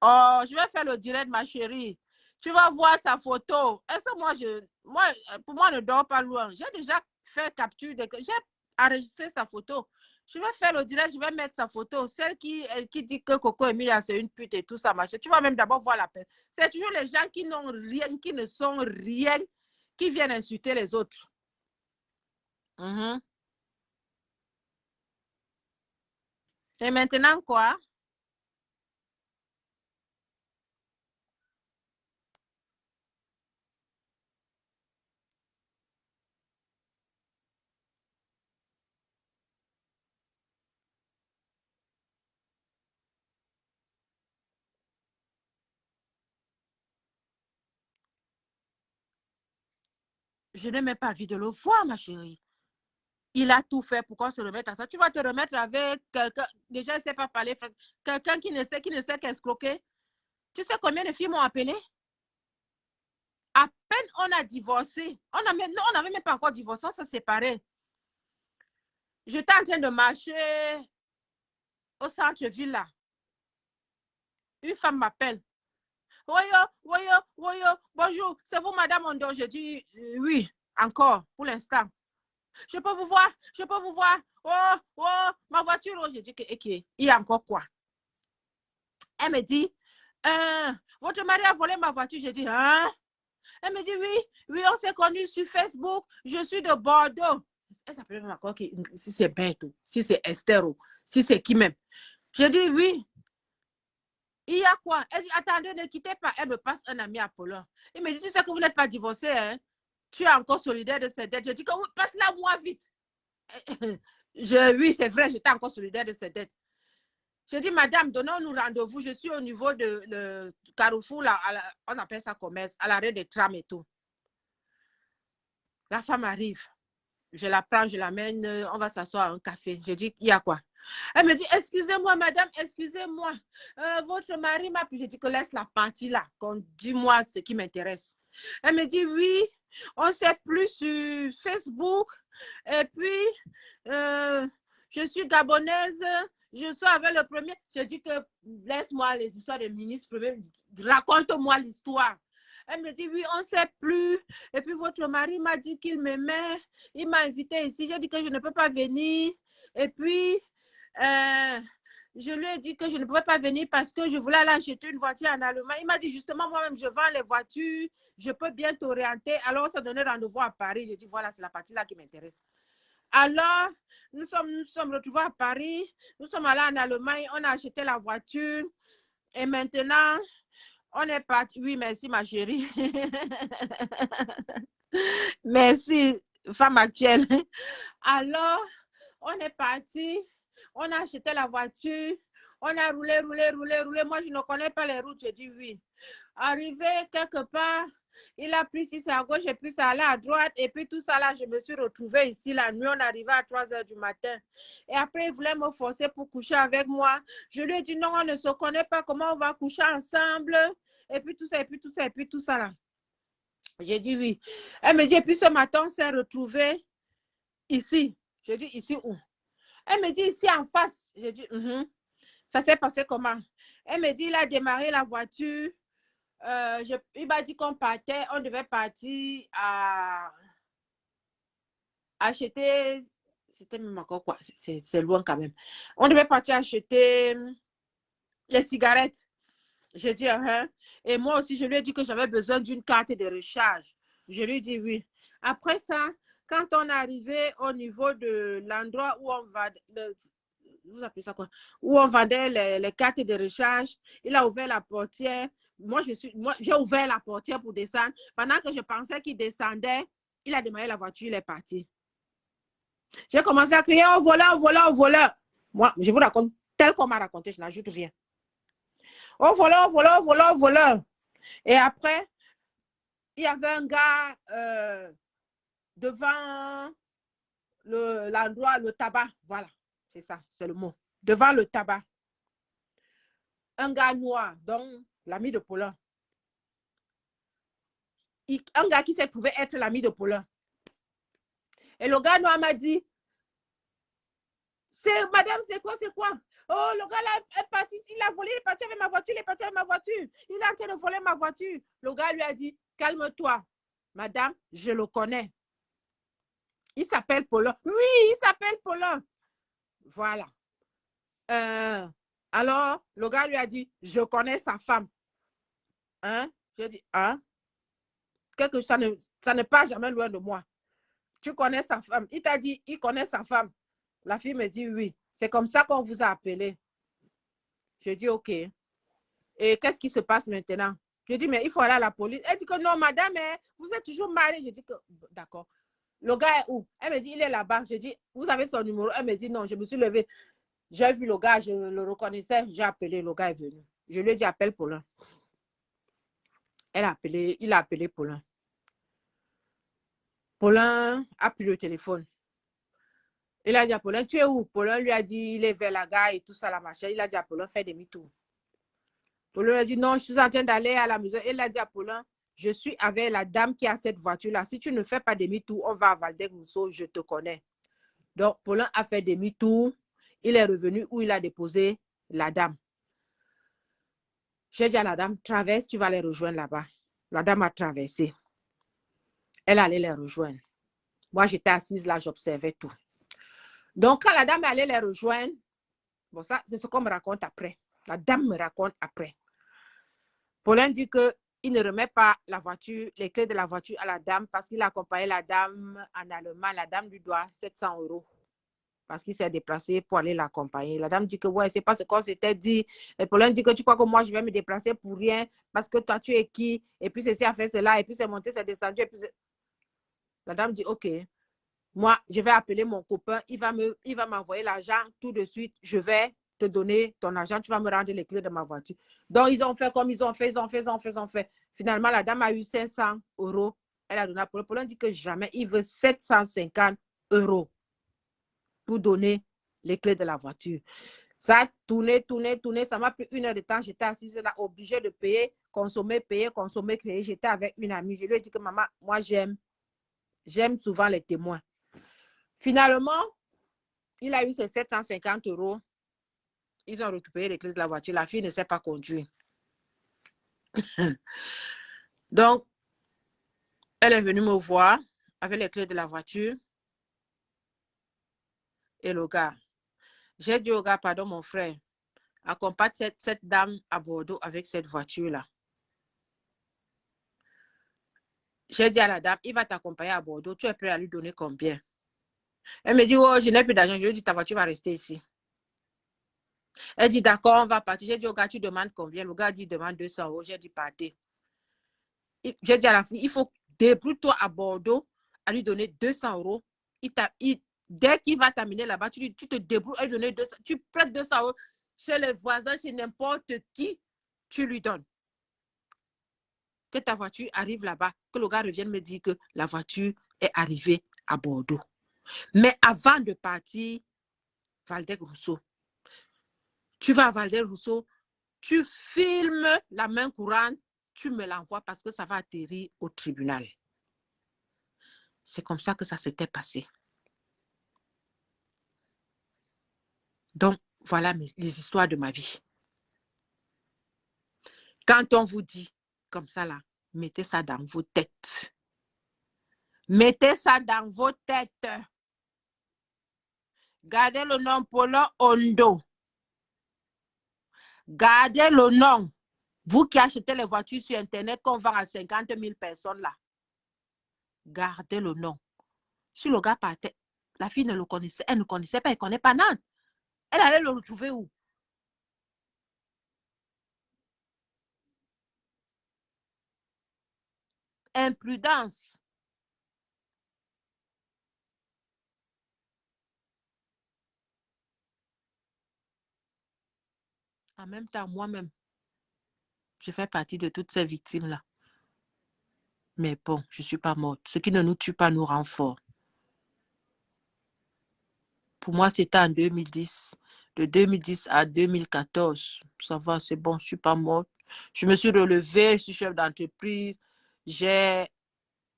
Oh, je vais faire le direct, ma chérie. Tu vas voir sa photo. Est-ce que pour moi, ne dors pas loin. J'ai déjà fait capture. J'ai enregistré sa photo. Je vais faire le direct, je vais mettre sa photo. Celle qui dit que Coco Emilia, c'est une pute et tout ça, machin. Tu vas même d'abord voir la peine. C'est toujours les gens qui n'ont rien, qui ne sont rien, qui viennent insulter les autres. Et maintenant, quoi? Je n'ai même pas envie de le voir, ma chérie. Il a tout fait pour qu'on se remette à ça. Tu vas te remettre avec quelqu'un, déjà, il ne sait pas parler, quelqu'un qui ne sait qu'escroquer. Tu sais combien de filles m'ont appelé? À peine on a divorcé. On n'avait même pas encore divorcé, on s'est séparés. J'étais en train de marcher au centre-ville là. Une femme m'appelle. Woyo, bonjour, c'est vous, madame Ondo? Je dis oui, encore, pour l'instant. je peux vous voir, je peux vous voir. Oh, oh, ma voiture. Oh, j'ai dit que, ok, il y a encore quoi? Elle me dit, votre mari a volé ma voiture. J'ai dit, hein? Elle me dit, oui, oui, on s'est connus sur Facebook. Je suis de Bordeaux. Elle s'appelait même encore si c'est Bête, si c'est Esther, si c'est qui même. J'ai dit, oui. Il y a quoi? Elle dit, attendez, ne quittez pas. Elle me passe un ami Apollon. Il me dit, tu sais que vous n'êtes pas divorcé, hein? Tu es encore solidaire de cette dette. Je dis, passe-la moi vite. Oui, c'est vrai, j'étais encore solidaire de cette dette. Je dis, madame, donnons-nous rendez-vous. Je suis au niveau de le Carrefour, là, on appelle ça commerce, à l'arrêt des trams et tout. La femme arrive. Je la prends, je l'amène, on va s'asseoir à un café. Je dis, il y a quoi? Elle me dit, excusez-moi, madame, excusez-moi. Votre mari m'a... Je dis que laisse la partie là. Dis-moi ce qui m'intéresse. Elle me dit, oui, on sait plus sur Facebook. Et puis, je suis gabonaise. Je suis avec le premier. Je dis que laisse-moi les histoires de ministre. Raconte-moi l'histoire. Elle me dit, oui, on ne sait plus. Et puis, votre mari m'a dit qu'il m'aimait. Il m'a invité ici. J'ai dit que je ne peux pas venir. Et puis, je lui ai dit que je ne pouvais pas venir parce que je voulais aller acheter une voiture en Allemagne. Il m'a dit, justement, moi-même, je vends les voitures. Je peux bien t'orienter. Alors, on s'est donné rendez-vous à Paris. J'ai dit, voilà, c'est la partie-là qui m'intéresse. Alors, nous sommes retrouvés à Paris. Nous sommes allés en Allemagne. On a acheté la voiture. Et maintenant... On est parti. Oui, merci, ma chérie. Merci, femme actuelle. Alors, on est parti. On a acheté la voiture. On a roulé. Moi, je ne connais pas les routes. J'ai dit oui. Arrivé quelque part, il a pris si c'est à gauche et puis ça allait à droite. Et puis tout ça là, je me suis retrouvée ici la nuit. On arrivait à 3 h du matin. Et après, il voulait me forcer pour coucher avec moi. Je lui ai dit non, on ne se connaît pas. Comment on va coucher ensemble? Et puis tout ça là. J'ai dit oui. Elle me dit, et puis ce matin, on s'est retrouvés ici. J'ai dit, ici où? Elle me dit, ici en face. J'ai dit, ça s'est passé comment? Elle me dit, il a démarré la voiture. Il m'a dit qu'on partait, on devait partir à acheter, c'était même encore quoi, c'est loin quand même. On devait partir acheter les cigarettes. J'ai dit, et moi aussi, je lui ai dit que j'avais besoin d'une carte de recharge. Je lui ai dit oui. Après ça, quand on est arrivé au niveau de l'endroit où on va, vous appelez ça quoi? Où on vendait les cartes de recharge, il a ouvert la portière. Moi, j'ai ouvert la portière pour descendre. Pendant que je pensais qu'il descendait, il a démarré la voiture, il est parti. J'ai commencé à crier, oh voleur, voleur, voleur. Moi, je vous raconte tel qu'on m'a raconté, je n'ajoute rien. Oh voleur, voleur, voleur, voleur. Et après, il y avait un gars devant l'endroit, le tabac. Voilà, c'est ça, c'est le mot. Devant le tabac. Un gars noir, donc l'ami de Paulin. Un gars qui s'est trouvé être l'ami de Paulin. Et le gars noir m'a dit, madame, c'est quoi? Oh, le gars là est parti, il a volé, il est parti avec ma voiture, Il est en train de voler ma voiture. Le gars lui a dit, calme-toi. Madame, je le connais. Il s'appelle Paulin. Oui, il s'appelle Paulin. Voilà. Alors, le gars lui a dit, je connais sa femme. Hein? J'ai dit, hein? Quelque ça ne passe jamais loin de moi. Tu connais sa femme. Il t'a dit, il connaît sa femme. La fille me dit, oui. C'est comme ça qu'on vous a appelé. J'ai dit, OK. Et qu'est-ce qui se passe maintenant? Je dis, mais il faut aller à la police. Elle dit que non, madame, vous êtes toujours mariée. Je dis que, d'accord. Le gars est où? Elle me dit, il est là-bas. Je dis, vous avez son numéro? Elle me dit, non, je me suis levée. J'ai vu le gars, je le reconnaissais. J'ai appelé, le gars est venu. Je lui ai dit, appelle Paulin. Il a appelé Paulin. Paulin a pris le téléphone. Il a dit à Paulin, tu es où? Paulin lui a dit, il est vers la gare et tout ça, la machin. Il a dit à Paulin, fais demi-tour. Paulin lui a dit, non, je suis en train d'aller à la maison. Il a dit à Paulin, je suis avec la dame qui a cette voiture-là. Si tu ne fais pas demi-tour, on va à Valdec-Rousseau, je te connais. Donc, Paulin a fait demi-tour. Il est revenu où il a déposé la dame. J'ai dit à la dame, traverse, tu vas les rejoindre là-bas. La dame a traversé. Elle allait les rejoindre. Moi, j'étais assise là, j'observais tout. Donc, quand la dame est allée les rejoindre, bon, ça, c'est ce qu'on me raconte après. La dame me raconte après. Paulin dit qu'il ne remet pas la voiture, les clés de la voiture à la dame parce qu'il accompagnait la dame en Allemagne. La dame lui doit 700 € parce qu'il s'est déplacé pour aller l'accompagner. La dame dit que ouais, c'est pas ce qu'on s'était dit. Et Paulin dit que tu crois que moi, je vais me déplacer pour rien parce que toi, tu es qui? Et puis, ceci a fait cela. Et puis, c'est monté, c'est descendu. Et puis, la dame dit, OK, moi, je vais appeler mon copain. Il va m'envoyer l'argent tout de suite. Je vais te donner ton argent. Tu vas me rendre les clés de ma voiture. Donc, ils ont fait comme ils ont fait, ils ont fait. Finalement, la dame a eu 500 €. Elle a donné à Paulin. Paulin dit que jamais, il veut 750 € pour donner les clés de la voiture. Ça a tourné. Ça m'a pris 1 heure de temps. J'étais assise là, obligée de payer, consommer, créer. J'étais avec une amie. Je lui ai dit que maman, moi, j'aime souvent les témoins. Finalement, il a eu ses 750 €. Ils ont récupéré les clés de la voiture. La fille ne sait pas conduire. Donc, elle est venue me voir avec les clés de la voiture. Et le gars, j'ai dit au gars, pardon mon frère, accompagne cette dame à Bordeaux avec cette voiture-là. J'ai dit à la dame, il va t'accompagner à Bordeaux. Tu es prêt à lui donner combien? Elle me dit, oh, je n'ai plus d'argent. Je lui ai dit, ta voiture va rester ici. Elle dit, d'accord, on va partir. J'ai dit au gars, tu demandes combien? Le gars dit, demande 200 €. J'ai dit, partez. J'ai dit à la fille, il faut débrouille-toi à Bordeaux à lui donner 200 €. Dès qu'il va t'amener là-bas, tu te débrouilles à lui donner 200. Tu prêtes 200 € chez les voisins, chez n'importe qui, tu lui donnes. Que ta voiture arrive là-bas, que le gars revienne me dire que la voiture est arrivée à Bordeaux. Mais avant de partir, Waldeck-Rousseau, tu vas à Waldeck-Rousseau, tu filmes la main courante, tu me l'envoies parce que ça va atterrir au tribunal. C'est comme ça que ça s'était passé. Donc, voilà les histoires de ma vie. Quand on vous dit comme ça là, mettez ça dans vos têtes. Mettez ça dans vos têtes. Gardez le nom Paulin Ondo. Gardez le nom. Vous qui achetez les voitures sur Internet qu'on vend à 50 000 personnes là. Gardez le nom. Si le gars partait, la fille ne le connaissait, elle ne connaissait pas, elle ne connaît pas Nan. Elle allait le retrouver où? Imprudence. En même temps, moi-même, je fais partie de toutes ces victimes-là. Mais bon, je ne suis pas morte. Ce qui ne nous tue pas nous rend forts. Pour moi, c'était en 2010. De 2010 à 2014. Ça va, c'est bon, je ne suis pas morte. Je me suis relevée, je suis chef d'entreprise. J'ai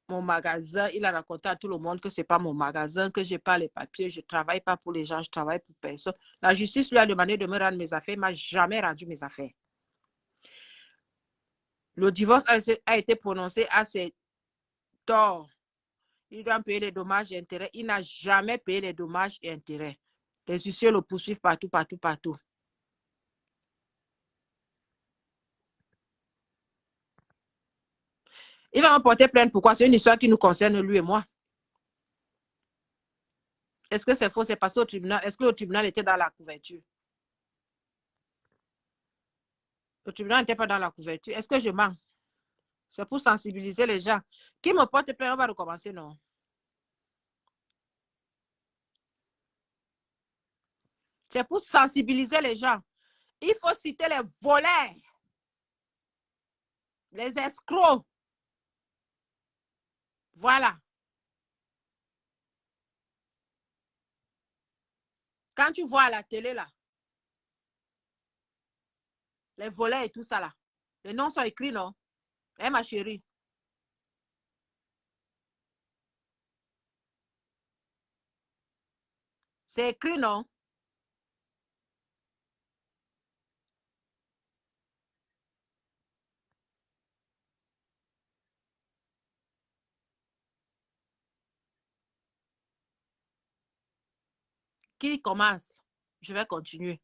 mon magasin. Il a raconté à tout le monde que ce n'est pas mon magasin, que je n'ai pas les papiers. Je ne travaille pas pour les gens, je travaille pour personne. La justice lui a demandé de me rendre mes affaires. Il ne m'a jamais rendu mes affaires. Le divorce a été prononcé à ses torts. Il doit payer les dommages et intérêts. Il n'a jamais payé les dommages et intérêts. Les huissiers le poursuivent partout. Il va me porter plainte. Pourquoi? C'est une histoire qui nous concerne, lui et moi. Est-ce que c'est faux? C'est passé au tribunal. Est-ce que le tribunal était dans la couverture? Le tribunal n'était pas dans la couverture. Est-ce que je mens? C'est pour sensibiliser les gens. Qui me porte plainte, on va recommencer, non? C'est pour sensibiliser les gens. Il faut citer les voleurs, les escrocs. Voilà. Quand tu vois à la télé, là, les voleurs et tout ça, là, les noms sont écrits, non? Eh, ma chérie. C'est écrit, non? qui commence, je vais continuer.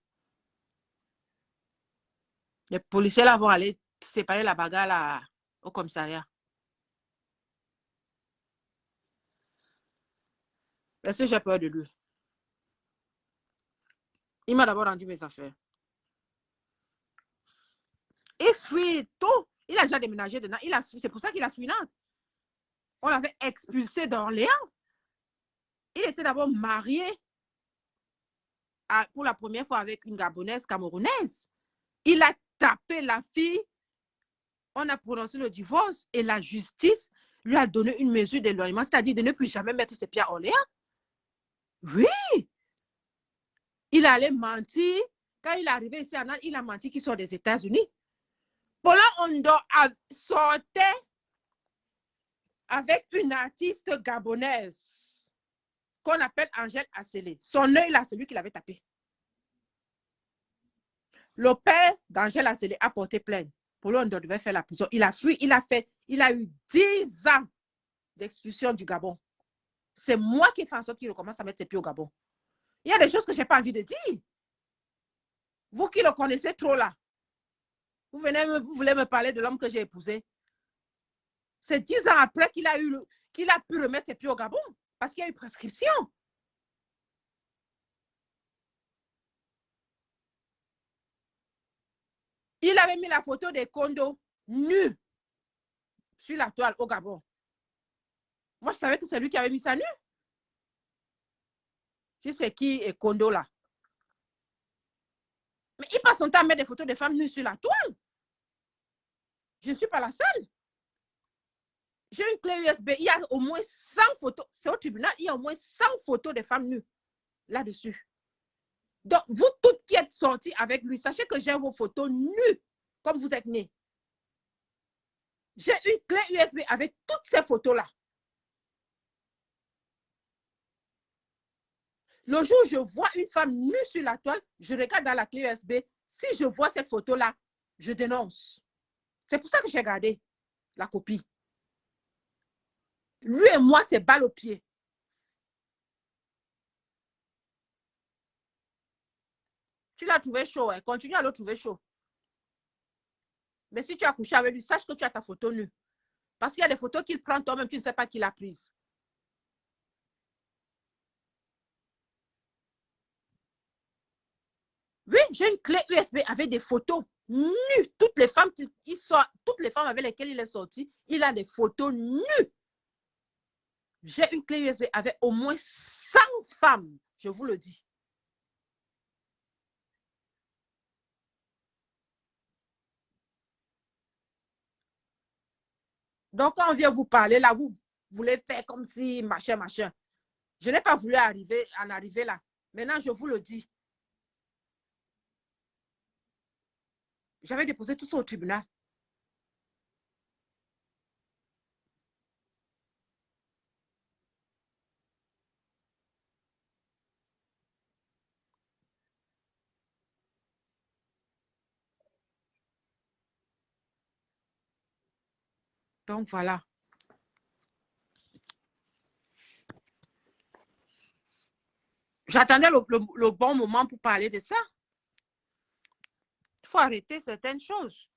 Les policiers là vont aller séparer la bagarre là, au commissariat. Parce que j'ai peur de lui. Il m'a d'abord rendu mes affaires. Il fuit tout. Il a déjà déménagé dedans. C'est pour ça qu'il a fui Nantes. On l'avait expulsé d'Orléans. Il était d'abord marié pour la première fois avec une Gabonaise camerounaise. Il a tapé la fille. On a prononcé le divorce et la justice lui a donné une mesure d'éloignement, c'est-à-dire de ne plus jamais mettre ses pieds à Orléans. Oui. Il allait mentir. Quand il est arrivé ici à Nantes, il a menti qu'il sort des États-Unis. Paula Ondo sortait avec une artiste gabonaise qu'on appelle Angèle Asselé. Son œil là, c'est lui qui l'avait tapé. Le père d'Angèle Asselé a porté plainte. Paula Ondo devait faire la prison. Il a fui, il a eu 10 ans d'expulsion du Gabon. C'est moi qui ai fait en sorte qu'il recommence à mettre ses pieds au Gabon. Il y a des choses que je n'ai pas envie de dire. Vous qui le connaissez trop là, vous voulez me parler de l'homme que j'ai épousé. C'est 10 ans après qu'il a pu remettre ses pieds au Gabon parce qu'il y a eu prescription. Il avait mis la photo des condos nus sur la toile au Gabon. Moi, je savais que c'est lui qui avait mis ça nu. Si c'est qui est condo là. Mais il passe son temps à mettre des photos de femmes nues sur la toile. Je ne suis pas la seule. J'ai une clé USB. Il y a au moins 100 photos. C'est au tribunal. Il y a au moins 100 photos de femmes nues là-dessus. Donc, vous toutes qui êtes sorties avec lui, sachez que j'ai vos photos nues comme vous êtes nés. J'ai une clé USB avec toutes ces photos-là. Le jour où je vois une femme nue sur la toile, je regarde dans la clé USB. Si je vois cette photo-là, je dénonce. C'est pour ça que j'ai gardé la copie. Lui et moi, c'est balle au pied. Tu l'as trouvé chaud, hein? Continue à le trouver chaud. Mais si tu as couché avec lui, sache que tu as ta photo nue. Parce qu'il y a des photos qu'il prend toi-même, tu ne sais pas qui l'a prise. Oui, j'ai une clé USB avec des photos nues. Toutes les femmes avec lesquelles il est sorti, il a des photos nues. J'ai une clé USB avec au moins 100 femmes, je vous le dis. Donc, quand on vient vous parler, là, vous voulez faire comme si machin, machin. Je n'ai pas voulu en arriver là. Maintenant, je vous le dis. J'avais déposé tout ça au tribunal. Donc, voilà. J'attendais le bon moment pour parler de ça. Il faut arrêter certaines choses.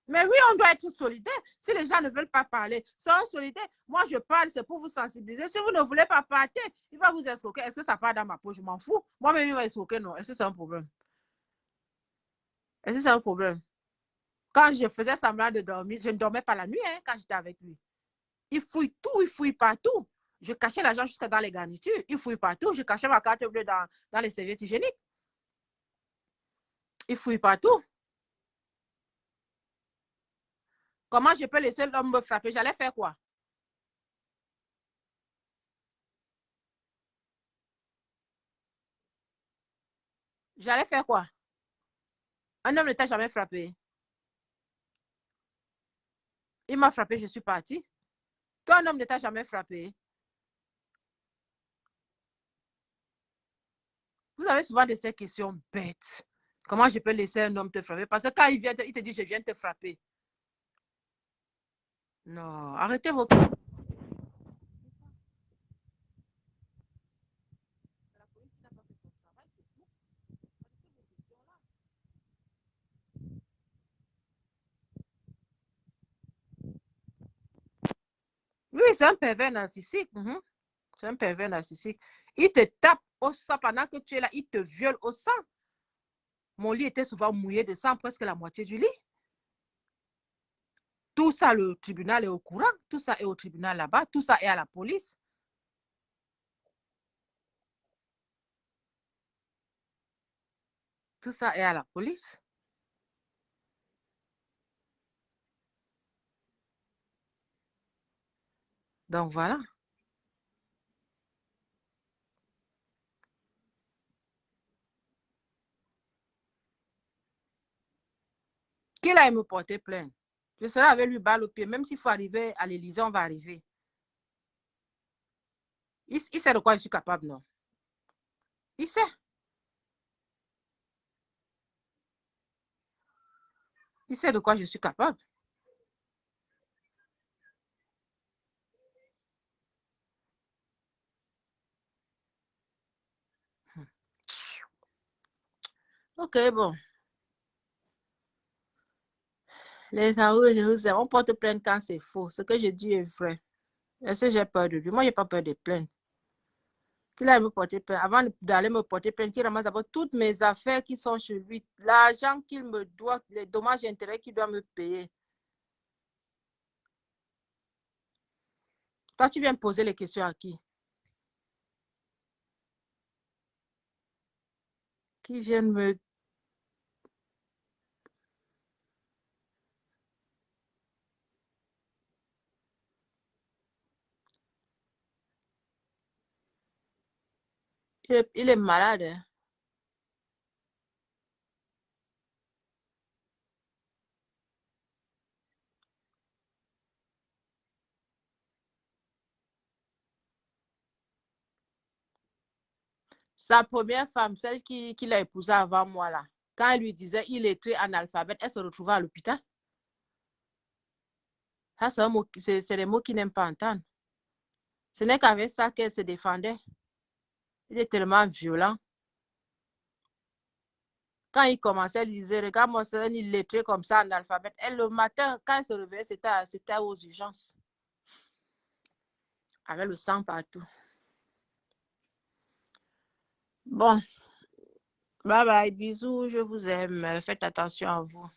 Mais oui, on doit être solidaire. Si les gens ne veulent pas parler, soyons solidaires. Moi, je parle, c'est pour vous sensibiliser. Si vous ne voulez pas partir, il va vous escroquer. Est-ce que ça part dans ma poche? Je m'en fous. Moi-même, il va escroquer, non. Est-ce que c'est un problème? Est-ce que c'est un problème? Quand je faisais semblant de dormir, je ne dormais pas la nuit hein, quand j'étais avec lui. Il fouille tout, il fouille partout. Je cachais l'argent jusqu'à dans les garnitures. Il fouille partout. Je cachais ma carte bleue dans les serviettes hygiéniques. Il fouille partout. Comment je peux laisser l'homme me frapper? J'allais faire quoi? J'allais faire quoi? Un homme ne t'a jamais frappé. Il m'a frappé, je suis partie. Toi, un homme ne t'a jamais frappé. Il m'a frappé, je suis partie. Toi, un homme ne t'a jamais frappé. Il m'a frappé, je suis partie. Toi, un homme ne t'a jamais frappé. Toi, un homme ne t'a jamais frappé. Un homme ne t'a jamais frappé. Toi, un homme ne t'a jamais frappé. Un homme ne t'a jamais frappé. Toi, un homme ne t'a jamais frappé. Vous Vous avez souvent de ces questions bêtes. Comment je peux laisser un homme te frapper? Parce que quand il vient, il te dit, je viens te frapper. Non, arrêtez vos... Oui, c'est un pervers narcissique. C'est un pervers narcissique. Il te tape au sang pendant que tu es là. Il te viole au sang. Mon lit était souvent mouillé de sang, presque la moitié du lit. Tout ça, le tribunal est au courant. Tout ça est au tribunal là-bas. Tout ça est à la police. Tout ça est à la police. Donc voilà. Qu'il aille me porter plainte. Je serai avec lui balle au pied. Même s'il faut arriver à l'Élysée, on va arriver. Il sait de quoi je suis capable, non? Il sait. Il sait de quoi je suis capable. Ok, bon. Les Haouis, on porte plainte quand c'est faux. Ce que je dis est vrai. Est-ce que j'ai peur de lui? Moi, je n'ai pas peur des plaintes. Qu'il aille me porter plainte. Avant d'aller me porter plainte, qu'il ramasse d'abord toutes mes affaires qui sont chez lui. L'argent qu'il me doit, les dommages et intérêts qu'il doit me payer. Toi, tu viens me poser les questions à qui? Qui vient me... Il est malade. Hein? Sa première femme, celle qui l'a épousée avant moi, là, quand elle lui disait il est très analphabète, elle se retrouvait à l'hôpital. Ça, c'est des mots qu'il n'aime pas entendre. Ce n'est qu'avec ça qu'elle se défendait. Il est tellement violent. Quand il commençait, elle disait, regarde-moi, c'est un illettré comme ça, analphabète. Elle, le matin, quand elle se réveillait, c'était aux urgences. Avec le sang partout. Bon, bye bye, bisous, je vous aime. Faites attention à vous.